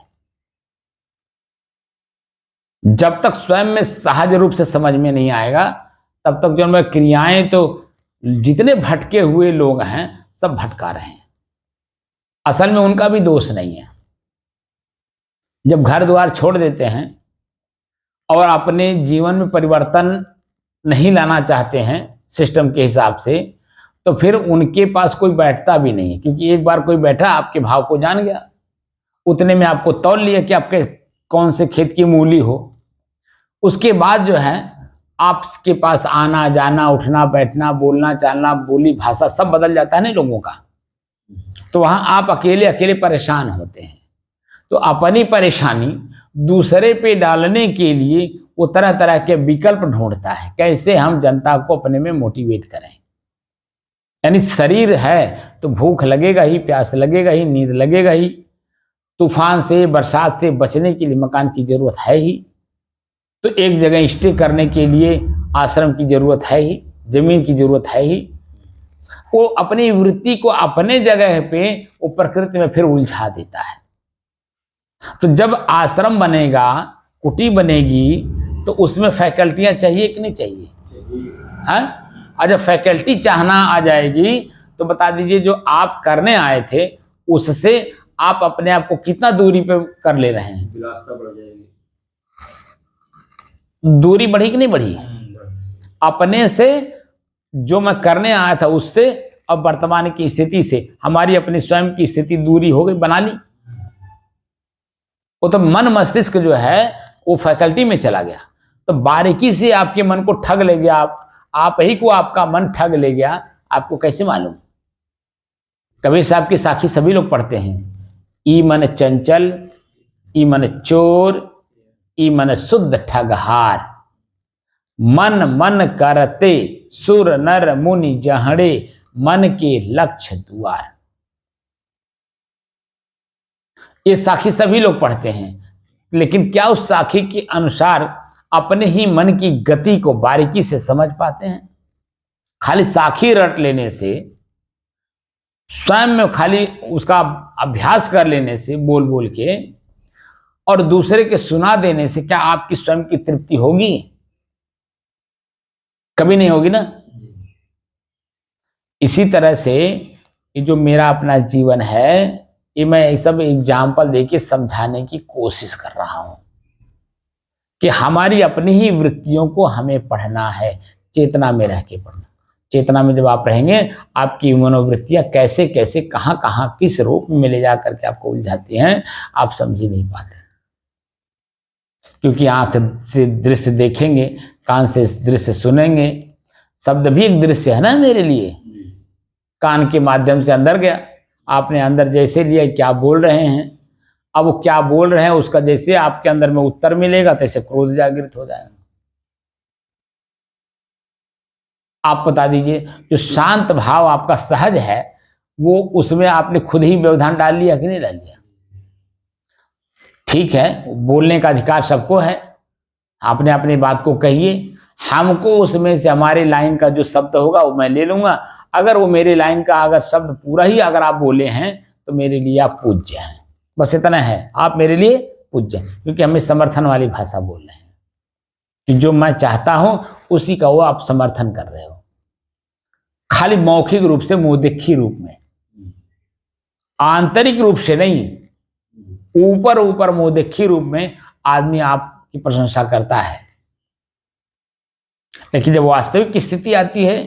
जब तक स्वयं में सहज रूप से समझ में नहीं आएगा, तब तक जो क्रियाएं, तो जितने भटके हुए लोग हैं सब भटका रहे हैं। असल में उनका भी दोष नहीं है। जब घर द्वार छोड़ देते हैं और अपने जीवन में परिवर्तन नहीं लाना चाहते हैं सिस्टम के हिसाब से, तो फिर उनके पास कोई बैठता भी नहीं है, क्योंकि एक बार कोई बैठा, आपके भाव को जान गया, उतने में आपको तौल लिया कि आपके कौन से खेत की मूली हो। उसके बाद जो है आपके पास आना जाना, उठना बैठना, बोलना चालना, बोली भाषा सब बदल जाता है ना लोगों का। तो वहां आप अकेले अकेले परेशान होते हैं। तो अपनी परेशानी दूसरे पे डालने के लिए वो तरह तरह के विकल्प ढूंढता है, कैसे हम जनता को अपने में मोटिवेट करें। यानी शरीर है तो भूख लगेगा ही, प्यास लगेगा ही, नींद लगेगा ही, तूफान से, बरसात से बचने के लिए मकान की जरूरत है ही, तो एक जगह स्टे करने के लिए आश्रम की जरूरत है ही, जमीन की जरूरत है ही। वो अपनी वृत्ति को अपने जगह पे वो प्रकृति में फिर उलझा देता है। तो जब आश्रम बनेगा, कुटी बनेगी, तो उसमें फैकल्टियां चाहिए कि नहीं चाहिए? हाँ, और जब फैकल्टी चाहना आ जाएगी तो बता दीजिए जो आप करने आए थे उससे आप अपने आप को कितना दूरी पे कर ले रहे हैं? विलासिता बढ़ जाएगी। दूरी बढ़ी कि नहीं बढ़ी? अपने से जो मैं करने आया था उससे अब वर्तमान की स्थिति से हमारी अपनी स्वयं की स्थिति दूरी हो गई, बना ली। वो तो मन मस्तिष्क जो है वो फैकल्टी में चला गया, तो बारीकी से आपके मन को ठग ले गया। आप ही को आपका मन ठग ले गया, आपको कैसे मालूम? कबीर साहब की साखी सभी लोग पढ़ते हैं, ई मन चंचल, ई मन चोर, ई मन शुद्ध ठगहार, मन मन करते सुर नर मुनि जहड़े, मन के लक्ष्य द्वार। ये साखी सभी लोग पढ़ते हैं, लेकिन क्या उस साखी के अनुसार अपने ही मन की गति को बारीकी से समझ पाते हैं? खाली साखी रट लेने से, स्वयं में खाली उसका अभ्यास कर लेने से, बोल बोल के और दूसरे के सुना देने से क्या आपकी स्वयं की तृप्ति होगी? कभी नहीं होगी ना। इसी तरह से ये जो मेरा अपना जीवन है, ये मैं सब एग्जाम्पल देके समझाने की कोशिश कर रहा हूं कि हमारी अपनी ही वृत्तियों को हमें पढ़ना है, चेतना में रह के पढ़ना। चेतना में जब आप रहेंगे, आपकी मनोवृत्तियां कैसे कैसे कहां कहां किस रूप में ले जा करके आपको उलझाती हैं, आप समझ ही नहीं पाते। क्योंकि आंख से दृश्य देखेंगे, कान से दृश्य सुनेंगे, शब्द भी एक दृश्य है ना मेरे लिए। कान के माध्यम से अंदर गया, आपने अंदर जैसे लिया क्या बोल रहे हैं, अब वो क्या बोल रहे हैं उसका जैसे आपके अंदर में उत्तर मिलेगा तैसे क्रोध जागृत हो जाएगा। आप बता दीजिए, जो शांत भाव आपका सहज है वो उसमें आपने खुद ही व्यवधान डाल लिया कि नहीं डाल लिया? ठीक है, बोलने का अधिकार सबको है, आपने अपनी बात को कहिए, हमको उसमें से हमारे लाइन का जो शब्द होगा वो मैं ले लूंगा। अगर वो मेरे लाइन का अगर शब्द पूरा ही अगर आप बोले हैं तो मेरे लिए आप पूज्य हैं, बस इतना है, आप मेरे लिए पूज्य हैं। क्योंकि हमें समर्थन वाली भाषा बोल रहे हैं कि जो मैं चाहता हूं उसी का वो आप समर्थन कर रहे हो, खाली मौखिक रूप से, मुंहदिखी रूप में, आंतरिक रूप से नहीं, ऊपर ऊपर मुंहदिखी रूप में आदमी आपकी प्रशंसा करता है। लेकिन जब वास्तविक स्थिति आती है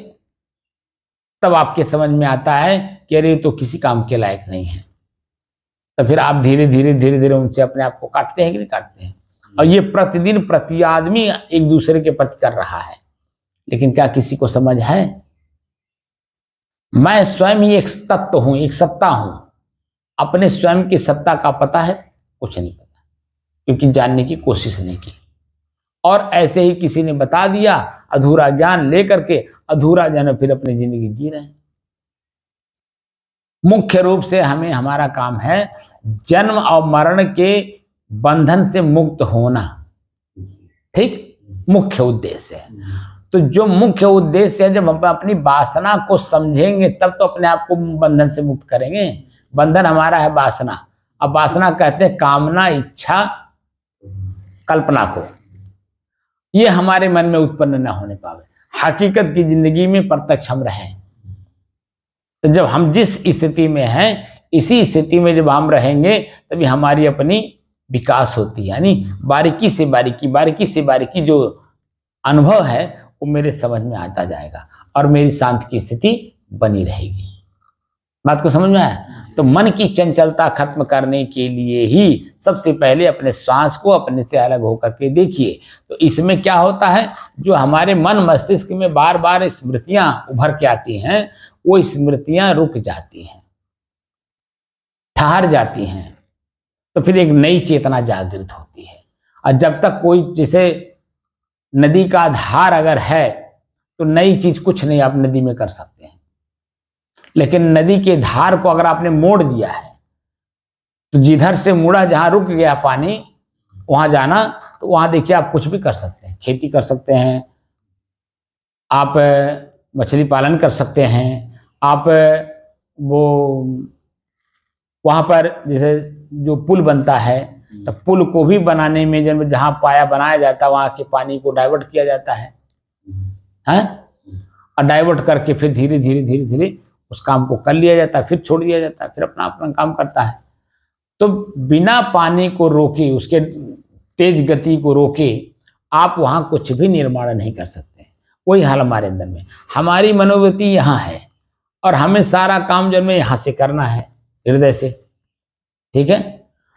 तब आपके समझ में आता है कि अरे तो किसी काम के लायक नहीं है, तो फिर आप धीरे धीरे उनसे अपने आप को काटते हैं कि नहीं काटते हैं। और ये प्रतिदिन प्रति आदमी एक दूसरे के प्रति कर रहा है, लेकिन क्या किसी को समझ है? मैं स्वयं ही एक तत्व हूं, एक सत्ता हूं, अपने स्वयं की सत्ता का पता है? कुछ नहीं पता, क्योंकि जानने की कोशिश नहीं की। और ऐसे ही किसी ने बता दिया, अधूरा ज्ञान लेकर के अधूरा ज्ञान फिर अपनी जिंदगी जी रहे हैं। मुख्य रूप से हमें, हमारा काम है जन्म और मरण के बंधन से मुक्त होना, ठीक, मुख्य उद्देश्य है। तो जो मुख्य उद्देश्य है, जब हम अपनी वासना को समझेंगे तब तो अपने आप को बंधन से मुक्त करेंगे। बंधन हमारा है वासना। अब वासना कहते हैं कामना, इच्छा, कल्पना को, ये हमारे मन में उत्पन्न न होने पावे, हकीकत की जिंदगी में प्रत्यक्ष हम रहें। तो जब हम जिस स्थिति में हैं, इसी स्थिति में जब हम रहेंगे तभी हमारी अपनी विकास होती है। यानी बारीकी से बारीकी जो अनुभव है वो मेरे समझ में आता जाएगा और मेरी शांति की स्थिति बनी रहेगी। बात को समझ में आया? तो मन की चंचलता खत्म करने के लिए ही सबसे पहले अपने श्वास को अपने से अलग होकर के देखिए। तो इसमें क्या होता है, जो हमारे मन मस्तिष्क में बार बार स्मृतियां उभर के आती हैं, वो स्मृतियां रुक जाती हैं, ठहर जाती हैं, तो फिर एक नई चेतना जागृत होती है। और जब तक कोई, जैसे नदी का धार अगर है तो नई चीज कुछ नहीं आप नदी में कर सकते हैं, लेकिन नदी के धार को अगर आपने मोड़ दिया है तो जिधर से मुड़ा, जहां रुक गया पानी, वहां जाना, तो वहां देखिए आप कुछ भी कर सकते हैं, खेती कर सकते हैं, आप मछली पालन कर सकते हैं, आप वो वहां पर जैसे जो पुल बनता है, तो पुल को भी बनाने में जब जहां पाया बनाया जाता है वहां के पानी को डाइवर्ट किया जाता है, और डाइवर्ट करके फिर धीरे धीरे उस काम को कर लिया जाता है, फिर छोड़ दिया जाता है, फिर अपना अपना काम करता है। तो बिना पानी को रोके, उसके तेज गति को रोके आप वहां कुछ भी निर्माण नहीं कर सकते। वही हाल हमारे अंदर में, हमारी मनोवृत्ति यहाँ है और हमें सारा काम जो है यहाँ से करना है, हृदय से। ठीक है,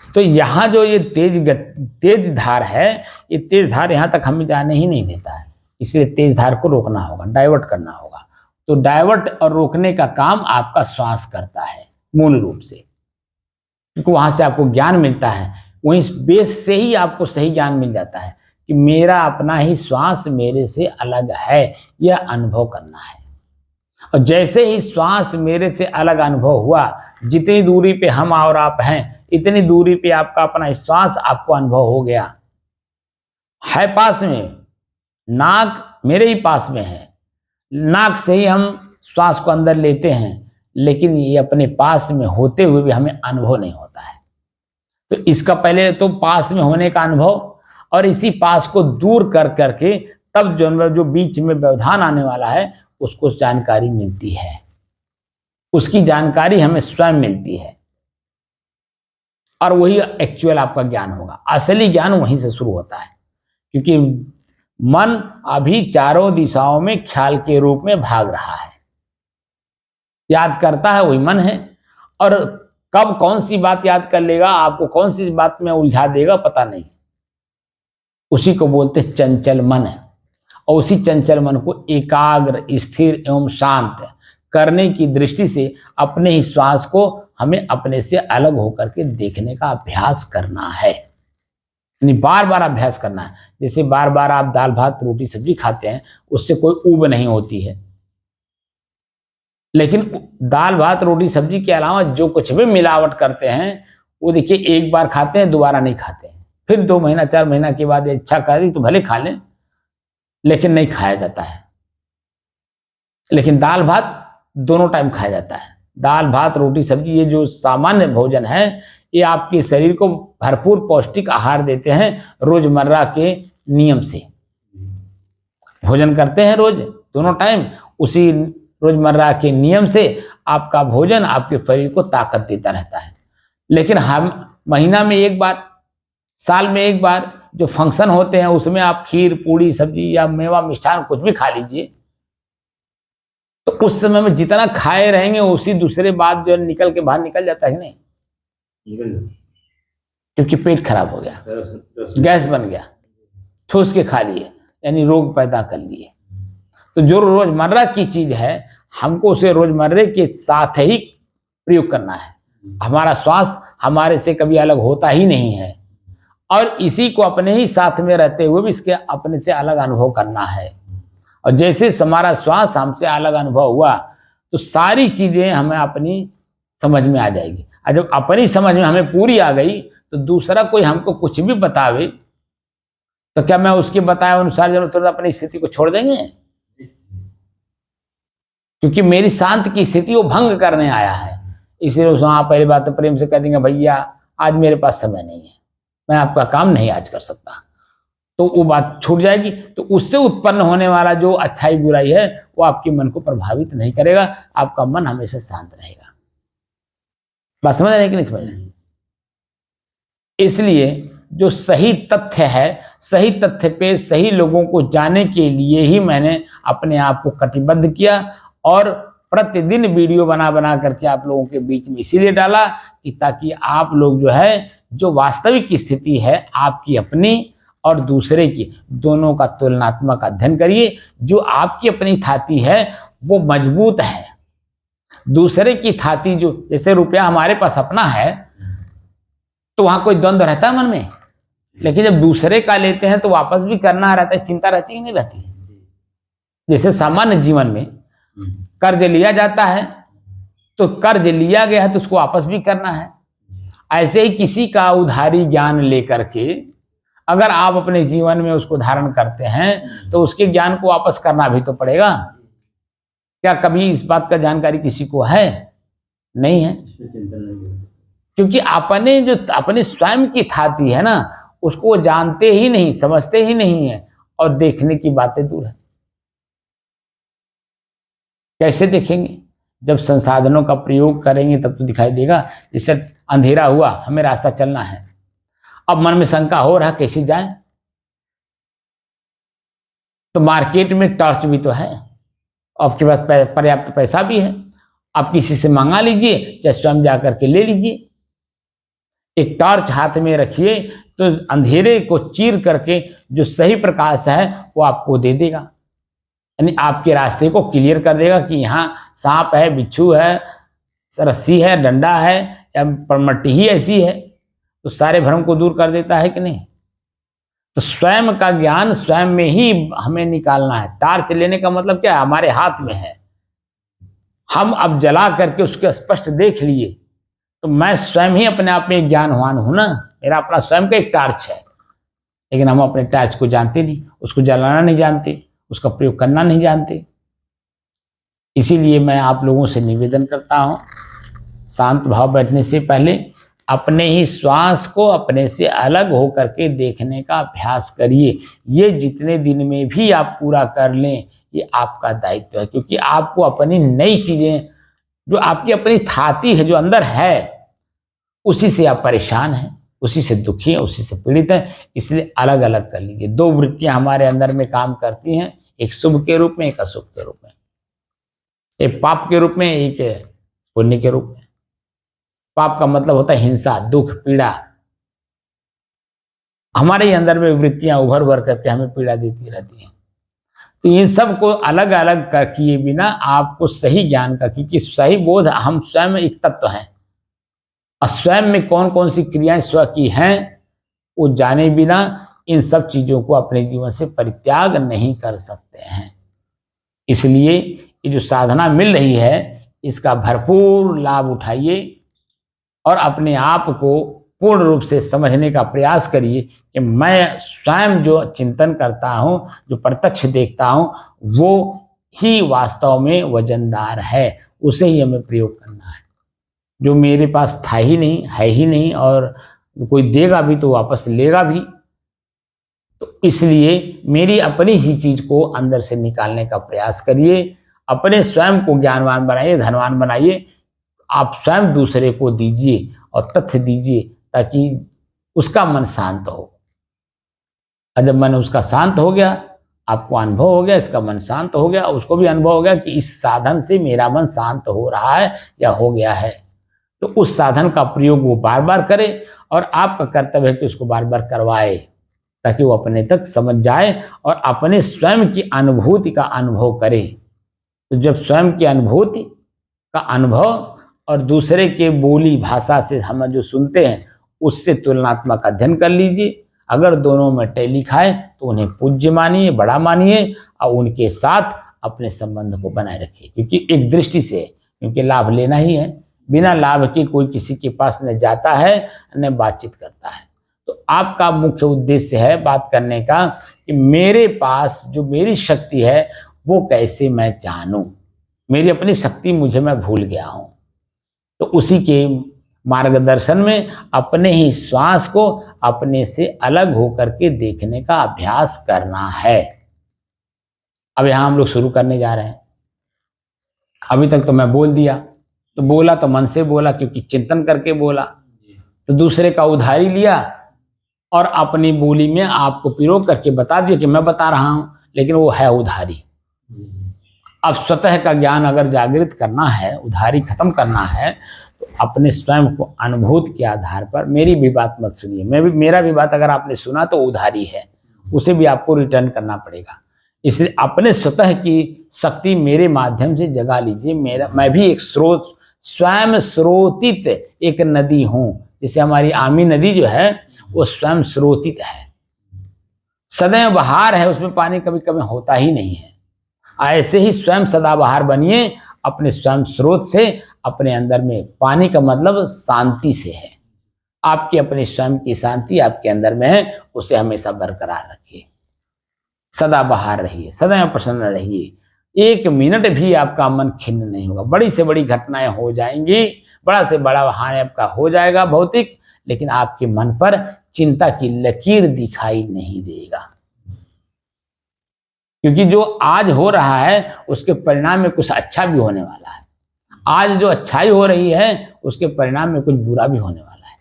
तो यहाँ जो ये तेज धार है, ये तेज धार यहाँ तक हमें जाने ही नहीं देता है, इसलिए तेज धार को रोकना होगा, डाइवर्ट करना होगा। तो डाइवर्ट और रोकने का काम आपका श्वास करता है मूल रूप से, क्योंकि वहां से आपको ज्ञान मिलता है, वहीं बेस से ही आपको सही ज्ञान मिल जाता है कि मेरा अपना ही श्वास मेरे से अलग है, यह अनुभव करना है। और जैसे ही श्वास मेरे से अलग अनुभव हुआ, जितनी दूरी पे हम और आप हैं, इतनी दूरी पे आपका अपना श्वास आपको अनुभव हो गया है। पास में नाक मेरे ही पास में है, नाक से ही हम श्वास को अंदर लेते हैं, लेकिन ये अपने पास में होते हुए भी हमें अनुभव नहीं होता है। तो इसका पहले तो पास में होने का अनुभव, और इसी पास को दूर कर करके तब जो बीच में व्यवधान आने वाला है उसको जानकारी मिलती है, उसकी जानकारी हमें स्वयं मिलती है, और वही एक्चुअल आपका ज्ञान होगा। असली ज्ञान वहीं से शुरू होता है, क्योंकि मन अभी चारों दिशाओं में ख्याल के रूप में भाग रहा है। याद करता है वही मन है, और कब कौन सी बात याद कर लेगा, आपको कौन सी बात में उलझा देगा पता नहीं। उसी को बोलते चंचल मन है, और उसी चंचल मन को एकाग्र, स्थिर एवं शांत करने की दृष्टि से अपने ही श्वास को हमें अपने से अलग होकर के देखने का अभ्यास करना है, यानी बार बार अभ्यास करना है। जैसे बार बार आप दाल भात रोटी सब्जी खाते हैं, उससे कोई ऊब नहीं होती है, लेकिन दाल भात रोटी सब्जी के अलावा जो कुछ भी मिलावट करते हैं, वो देखिए एक बार खाते हैं, दोबारा नहीं खाते हैं, फिर 2 महीना 4 महीना के बाद इच्छा करी तो भले खा लें, लेकिन नहीं खाया जाता है। लेकिन दाल भात दोनों टाइम खाया जाता है। दाल भात रोटी सब्जी ये जो सामान्य भोजन है, ये आपके शरीर को भरपूर पौष्टिक आहार देते हैं। रोजमर्रा के नियम से भोजन करते हैं रोज दोनों टाइम, उसी रोजमर्रा के नियम से आपका भोजन आपके शरीर को ताकत देता रहता है। लेकिन हम महीना में एक बार, साल में एक बार जो फंक्शन होते हैं, उसमें आप खीर पूड़ी सब्जी या मेवा मिष्ठान कुछ भी खा लीजिए, तो उस समय में जितना खाए रहेंगे उसी दूसरे बात जो निकल के बाहर निकल जाता है नहीं, क्योंकि पेट खराब हो गया, गैस बन गया, ठूस के खा लिए, यानी रोग पैदा कर लिए। तो जो रोजमर्रा की चीज है, हमको उसे रोजमर्रे के साथ ही प्रयोग करना है। हमारा श्वास हमारे से कभी अलग होता ही नहीं है, और इसी को अपने ही साथ में रहते हुए भी इसके अपने से अलग अनुभव करना है। और जैसे हमारा श्वास हमसे अलग अनुभव हुआ, तो सारी चीजें हमें अपनी समझ में आ जाएगी। और जब अपनी समझ में हमें पूरी आ गई, तो दूसरा कोई हमको कुछ भी बतावे, तो क्या मैं उसके बताए अनुसार जब तुरंत अपनी स्थिति को छोड़ देंगे? क्योंकि मेरी शांत की स्थिति वो भंग करने आया है, इसलिए वहां पहली बात तो प्रेम से कह देंगे, भैया आज मेरे पास समय नहीं है, मैं आपका काम नहीं आज कर सकता, तो वो बात छूट जाएगी। तो उससे उत्पन्न होने वाला जो अच्छाई बुराई है, वो आपके मन को प्रभावित नहीं करेगा, आपका मन हमेशा शांत रहेगा। बात समझ रहे कि नहीं समझ रहे? इसलिए जो सही तथ्य है, सही तथ्य पे सही लोगों को जाने के लिए ही मैंने अपने आप को कटिबद्ध किया, और प्रतिदिन वीडियो बना बना करके आप लोगों के बीच में इसीलिए डाला कि ताकि आप लोग जो है, जो वास्तविक स्थिति है आपकी अपनी और दूसरे की, दोनों का तुलनात्मक अध्ययन करिए। जो आपकी अपनी थाती है वो मजबूत है, दूसरे की थाती जो, जैसे रुपया हमारे पास अपना है तो वहां कोई द्वंद्व रहता है मन में, लेकिन जब दूसरे का लेते हैं तो वापस भी करना रहता है, चिंता रहती है नहीं रहती? जैसे सामान्य जीवन में कर्ज लिया जाता है, तो कर्ज लिया गया है तो उसको वापस भी करना है। ऐसे ही किसी का उधारी ज्ञान लेकर के अगर आप अपने जीवन में उसको धारण करते हैं, तो उसके ज्ञान को वापस करना भी तो पड़ेगा। क्या कभी इस बात का जानकारी किसी को है? नहीं है, क्योंकि अपने जो अपने स्वयं की थाती है ना, उसको वो जानते ही नहीं, समझते ही नहीं है, और देखने की बातें दूर है। कैसे देखेंगे जब संसाधनों का प्रयोग करेंगे तब तो दिखाई देगा। जैसे अंधेरा हुआ, हमें रास्ता चलना है, अब मन में शंका हो रहा कैसे जाएं, तो मार्केट में टॉर्च भी तो है, आपके पास पर्याप्त पैसा भी है, आप किसी से मंगा लीजिए या स्वयं जाकर के ले लीजिए। एक टॉर्च हाथ में रखिए तो अंधेरे को चीर करके जो सही प्रकाश है वो आपको दे देगा, यानी आपके रास्ते को क्लियर कर देगा कि यहाँ सांप है, बिच्छू है, रस्सी है, डंडा है या मट्टी ही ऐसी है, तो सारे भ्रम को दूर कर देता है कि नहीं। तो स्वयं का ज्ञान स्वयं में ही हमें निकालना है। टार्च लेने का मतलब क्या है, हमारे हाथ में है, हम अब जला करके उसके स्पष्ट देख लिए, तो मैं स्वयं ही अपने आप में ज्ञानवान हूं ना, मेरा अपना स्वयं का एक टार्च है। लेकिन हम अपने टार्च को जानते नहीं, उसको जलाना नहीं जानते, उसका प्रयोग करना नहीं जानते। इसीलिए मैं आप लोगों से निवेदन करता हूं, शांत भाव बैठने से पहले अपने ही श्वास को अपने से अलग होकर के देखने का अभ्यास करिए। ये जितने दिन में भी आप पूरा कर लें ये आपका दायित्व है, क्योंकि आपको अपनी नई चीजें जो आपकी अपनी थाती है, जो अंदर है, उसी से आप परेशान हैं, उसी से दुखी हैं, उसी से पीड़ित हैं। इसलिए अलग अलग कर लीजिए। दो वृत्तियां हमारे अंदर में काम करती हैं, एक शुभ के रूप में, एक अशुभ के रूप में, एक पाप के रूप में, एक पुण्य के रूप में। पाप का मतलब होता है हिंसा, दुख, पीड़ा। हमारे ही अंदर में वृत्तियां उभर उभर करके हमें पीड़ा देती रहती हैं। तो इन सब को अलग अलग किए बिना आपको सही ज्ञान का, क्योंकि सही बोध, हम स्वयं एक तत्व हैं और स्वयं में कौन कौन सी क्रियाएं स्व की हैं वो जाने बिना इन सब चीजों को अपने जीवन से परित्याग नहीं कर सकते हैं। इसलिए ये जो साधना मिल रही है इसका भरपूर लाभ उठाइए और अपने आप को पूर्ण रूप से समझने का प्रयास करिए कि मैं स्वयं जो चिंतन करता हूँ, जो प्रत्यक्ष देखता हूँ, वो ही वास्तव में वजनदार है, उसे ही हमें प्रयोग करना है। जो मेरे पास था ही नहीं, है ही नहीं, और कोई देगा भी तो वापस लेगा भी। तो इसलिए मेरी अपनी ही चीज को अंदर से निकालने का प्रयास करिए, अपने स्वयं को ज्ञानवान बनाइए, धनवान बनाइए। आप स्वयं दूसरे को दीजिए और तथ्य दीजिए ताकि उसका मन शांत हो। और जब मन उसका शांत हो गया, आपको अनुभव हो गया, इसका मन शांत हो गया, उसको भी अनुभव हो गया कि इस साधन से मेरा मन शांत हो रहा है या हो गया है, तो उस साधन का प्रयोग वो बार बार करे और आपका कर्तव्य है कि उसको बार बार करवाए ताकि वो अपने तक समझ जाए और अपने स्वयं की अनुभूति का अनुभव करे। तो जब स्वयं की अनुभूति का अनुभव और दूसरे के बोली भाषा से हम जो सुनते हैं उससे तुलनात्मक अध्ययन कर लीजिए। अगर दोनों में टैली खाए तो उन्हें पूज्य मानिए, बड़ा मानिए और उनके साथ अपने संबंध को बनाए रखिए, क्योंकि एक दृष्टि से, क्योंकि लाभ लेना ही है। बिना लाभ के कोई किसी के पास न जाता है न बातचीत करता है। तो आपका मुख्य उद्देश्य है बात करने का कि मेरे पास जो मेरी शक्ति है वो कैसे मैं जानूं, मेरी अपनी शक्ति मुझे, मैं भूल गया हूं। तो उसी के मार्गदर्शन में अपने ही श्वास को अपने से अलग होकर के देखने का अभ्यास करना है। अब यहां हम लोग शुरू करने जा रहे हैं। अभी तक तो मैं बोल दिया, तो बोला तो मन से बोला क्योंकि चिंतन करके बोला, तो दूसरे का उधारी लिया और अपनी बोली में आपको पिरो करके बता दिया कि मैं बता रहा हूं, लेकिन वो है उधारी। अब स्वतः का ज्ञान अगर जागृत करना है, उधारी खत्म करना है, तो अपने स्वयं को अनुभूत के आधार पर, मेरी भी बात मत सुनिए, मेरा भी बात अगर आपने सुना तो उधारी है, उसे भी आपको रिटर्न करना पड़ेगा। इसलिए अपने स्वतः की शक्ति मेरे माध्यम से जगा लीजिए। मैं भी एक स्रोत, स्वयं स्रोतित एक नदी हूं। जैसे हमारी आमी नदी जो है वो स्वयं स्रोतित है, सदैव बहार है, उसमें पानी कभी कभी होता ही नहीं है। ऐसे ही स्वयं सदाबहार बनिए अपने स्वयं स्रोत से। अपने अंदर में पानी का मतलब शांति से है। आपकी अपनी स्वयं की शांति आपके अंदर में है, उसे हमेशा बरकरार रखिए, सदा बहार रहिए, सदैव प्रसन्न रहिए। एक मिनट भी आपका मन खिन्न नहीं होगा। बड़ी से बड़ी घटनाएं हो जाएंगी, बड़ा से बड़ा हानि आपका हो जाएगा भौतिक, लेकिन आपके मन पर चिंता की लकीर दिखाई नहीं देगा, क्योंकि जो आज हो रहा है उसके परिणाम में कुछ अच्छा भी होने वाला है। आज जो अच्छाई हो रही है उसके परिणाम में कुछ बुरा भी होने वाला है।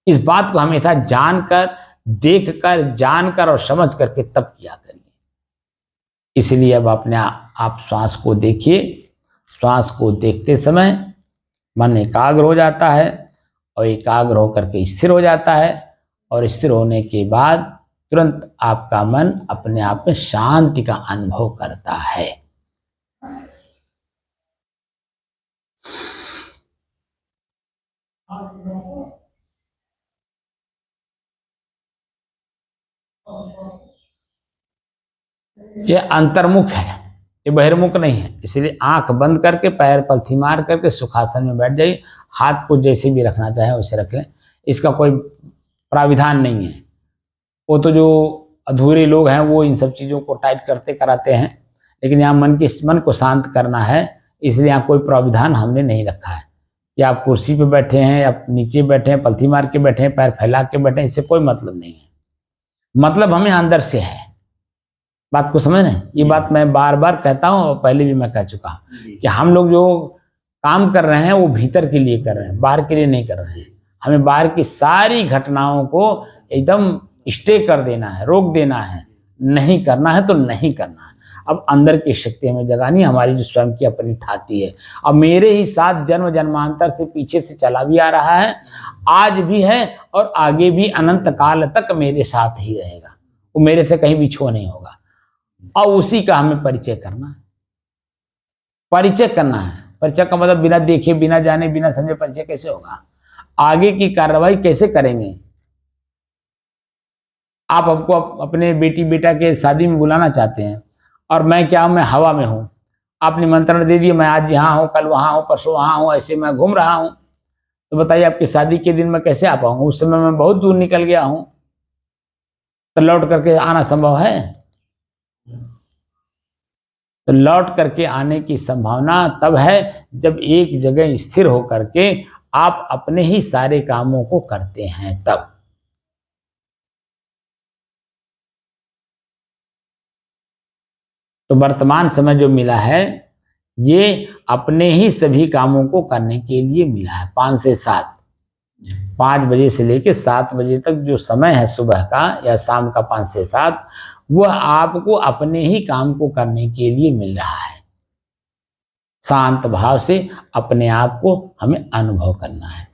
इस बात को हमेशा जानकर, देखकर, जानकर और समझ करके तब किया करिए। इसलिए अब अपने आप श्वास को देखिए। श्वास को देखते समय मन एकाग्र हो जाता है और एकाग्र होकर के स्थिर हो जाता है, और स्थिर होने के बाद तुरंत आपका मन अपने आप में शांति का अनुभव करता है। ये अंतर्मुख है, ये बहिर्मुख नहीं है। इसलिए आंख बंद करके पैर पलथी मार करके सुखासन में बैठ जाइए। हाथ को जैसे भी रखना चाहे वैसे रख लें, इसका कोई प्राविधान नहीं है। वो तो जो अधूरे लोग हैं वो इन सब चीज़ों को टाइट करते कराते हैं, लेकिन यहाँ मन को शांत करना है, इसलिए यहाँ कोई प्राविधान हमने नहीं रखा है कि आप कुर्सी पे बैठे हैं या नीचे बैठे हैं, पलथी मार के बैठे हैं, पैर फैला के बैठे हैं, इससे कोई मतलब नहीं है। मतलब हमें अंदर से है। बात को समझ रहे हैं? ये बात मैं बार बार कहता हूँ और पहले भी मैं कह चुका हूँ कि हम लोग जो काम कर रहे हैं वो भीतर के लिए कर रहे हैं, बाहर के लिए नहीं कर रहे हैं। हमें बाहर की सारी घटनाओं को एकदम स्टे कर देना है, रोक देना है। नहीं करना है तो नहीं करना है। अब अंदर की शक्ति हमें जगानी, हमारी जो स्वयं की अपनी थाती है। अब मेरे ही साथ जन्म जन्मांतर से पीछे से चला भी आ रहा है, आज भी है और आगे भी अनंत काल तक मेरे साथ ही रहेगा। वो मेरे से कहीं भी छो नहीं होगा। और उसी का हमें परिचय करना है। परिचय करना है। परिचय का मतलब बिना देखे, बिना जाने, बिना समझे परिचय कैसे होगा? आगे की कार्रवाई कैसे करेंगे? आप हमको अपने बेटी बेटा के शादी में बुलाना चाहते हैं और मैं क्या हूं, मैं हवा में हूं। आप निमंत्रण दे दिए, मैं आज यहाँ हूं, कल वहां हूं, परसों वहां हूं, ऐसे मैं घूम रहा हूं। तो बताइए आपकी शादी के दिन मैं कैसे आ पाऊंगा? उस समय मैं बहुत दूर निकल गया हूं, तो लौट करके आना संभव है? तो लौट करके आने की संभावना तब है जब एक जगह स्थिर होकर के आप अपने ही सारे कामों को करते हैं तब। तो वर्तमान समय जो मिला है ये अपने ही सभी कामों को करने के लिए मिला है। 5 से 7, 5 बजे से लेकर 7 बजे तक जो समय है सुबह का या शाम का 5 से 7, वह आपको अपने ही काम को करने के लिए मिल रहा है। शांत भाव से अपने आप को हमें अनुभव करना है।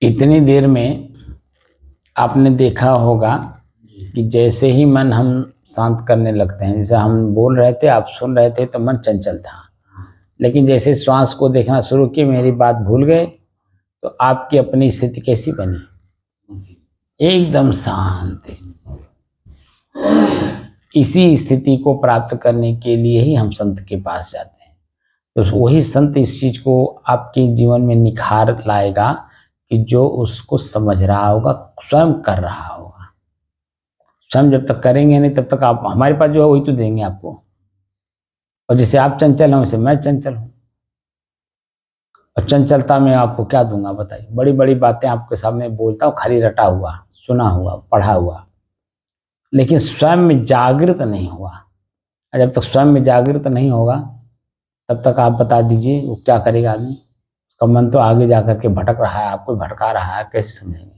इतनी देर में आपने देखा होगा कि जैसे ही मन हम शांत करने लगते हैं, जैसे हम बोल रहे थे आप सुन रहे थे तो मन चंचल था, लेकिन जैसे श्वास को देखना शुरू किए, मेरी बात भूल गए, तो आपकी अपनी स्थिति कैसी बनी? एकदम शांत स्थिति। इसी स्थिति को प्राप्त करने के लिए ही हम संत के पास जाते हैं। तो वही संत इस चीज को आपके जीवन में निखार लाएगा कि जो उसको समझ रहा होगा, स्वयं कर रहा होगा। स्वयं जब तक करेंगे नहीं, तब तक आप हमारे पास जो है वही तो देंगे आपको। और जैसे आप चंचल हैं, वैसे मैं चंचल हूँ, और चंचलता में आपको क्या दूंगा बताइए? बड़ी बड़ी बातें आपके सामने बोलता हूँ, खाली रटा हुआ, सुना हुआ, पढ़ा हुआ, लेकिन स्वयं में जागृत नहीं हुआ। और जब तक स्वयं में जागृत नहीं होगा, तब तक आप बता दीजिए वो क्या करेगा आदमी? उसका मन तो आगे जाकर के भटक रहा है, आपको भटका रहा है, कैसे समझेंगे?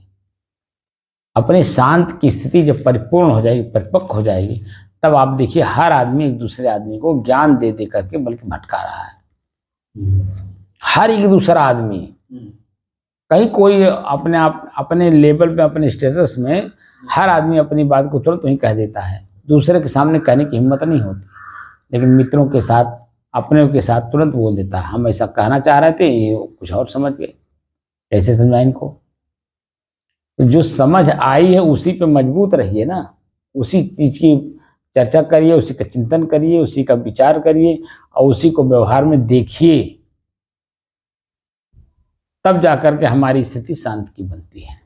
अपने शांत की स्थिति जब परिपूर्ण हो जाएगी, परिपक्व हो जाएगी, तब आप देखिए हर आदमी एक दूसरे आदमी को ज्ञान दे दे करके बल्कि भटका रहा है। हर एक दूसरा आदमी, कहीं कोई अपने आप अपने लेवल पे, अपने स्टेटस में हर आदमी अपनी बात को तुरंत वहीं कह देता है, दूसरे के सामने कहने की हिम्मत नहीं होती। लेकिन मित्रों के साथ, अपने के साथ तुरंत बोल देता है, हम ऐसा कहना चाह रहे थे, ये कुछ और समझ गए। कैसे समझाएं इनको? तो जो समझ आई है उसी पे मजबूत रहिए ना, उसी चीज की चर्चा करिए, उसी का चिंतन करिए, उसी का विचार करिए, और उसी को व्यवहार में देखिए, तब जाकर के हमारी स्थिति शांत की बनती है।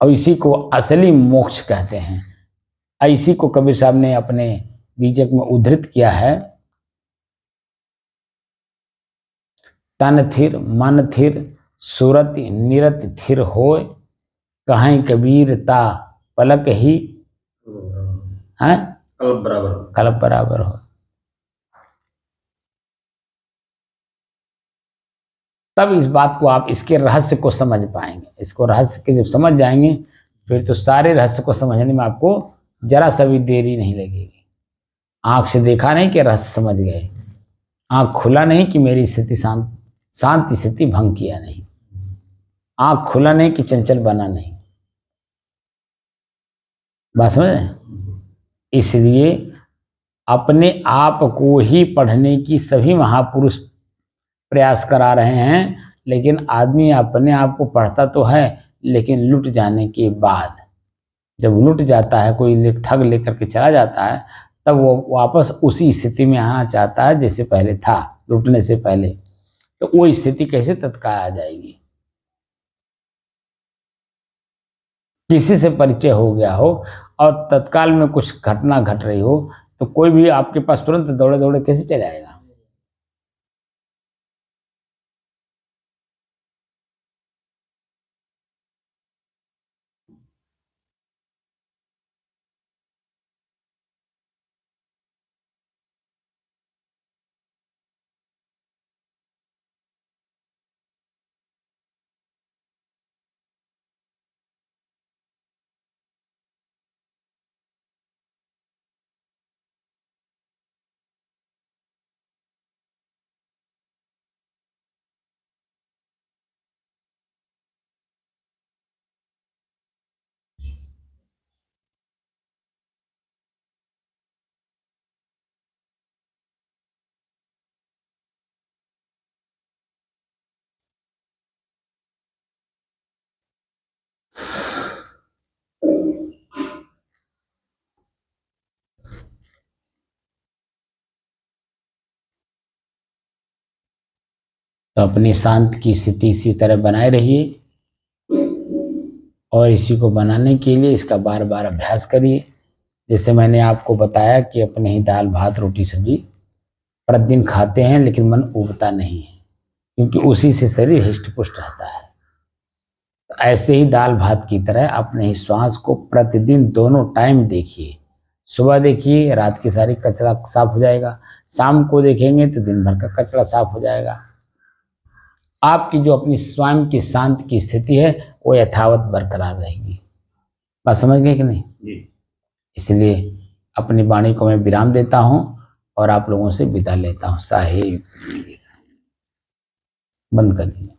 और इसी को असली मोक्ष कहते हैं। इसी को कबीर साहब ने अपने बीजक में उद्धृत किया है। तन थिर मन थिर सूरत निरत थिर होय, कहीं कबीर ता पलक ही है कल्प बराबर हो। तब इस बात को आप, इसके रहस्य को समझ पाएंगे। इसको रहस्य के जब समझ जाएंगे, फिर तो सारे रहस्य को समझने में आपको जरा सा भी देरी नहीं लगेगी। आंख से देखा नहीं कि रहस्य समझ गए, आंख खुला नहीं कि मेरी स्थिति शांति स्थिति भंग किया नहीं, आंख खुला नहीं कि चंचल बना नहीं। बात समझ? इसलिए अपने आप को ही पढ़ने की सभी महापुरुष प्रयास करा रहे हैं, लेकिन आदमी अपने आप को पढ़ता तो है, लेकिन लुट जाने के बाद, जब लुट जाता है, कोई ठग लेकर के चला जाता है, तब वो वापस उसी स्थिति में आना चाहता है जैसे पहले था, लुटने से पहले। तो वो स्थिति कैसे तत्काल आ जाएगी? किसी से परिचय हो गया हो और तत्काल में कुछ घटना घट रही हो, तो कोई भी आपके पास तुरंत दौड़े दौड़े कैसे चले आएगा? तो अपनी शांत की स्थिति इसी तरह बनाए रहिए, और इसी को बनाने के लिए इसका बार बार अभ्यास करिए। जैसे मैंने आपको बताया कि अपने ही दाल भात रोटी सब्जी प्रतिदिन खाते हैं, लेकिन मन उबता नहीं है, क्योंकि उसी से शरीर हिष्ट पुष्ट रहता है। तो ऐसे ही दाल भात की तरह अपने ही श्वास को प्रतिदिन दोनों टाइम देखिए। सुबह देखिए, रात की सारी कचरा साफ हो जाएगा, शाम को देखेंगे तो दिन भर का कचरा साफ हो जाएगा। आपकी जो अपनी स्वयं की शांत की स्थिति है वो यथावत बरकरार रहेगी। बात समझ गए कि नहीं जी? इसलिए अपनी वाणी को मैं विराम देता हूं और आप लोगों से विदा लेता हूं। साहिब बंद कर दीजिए।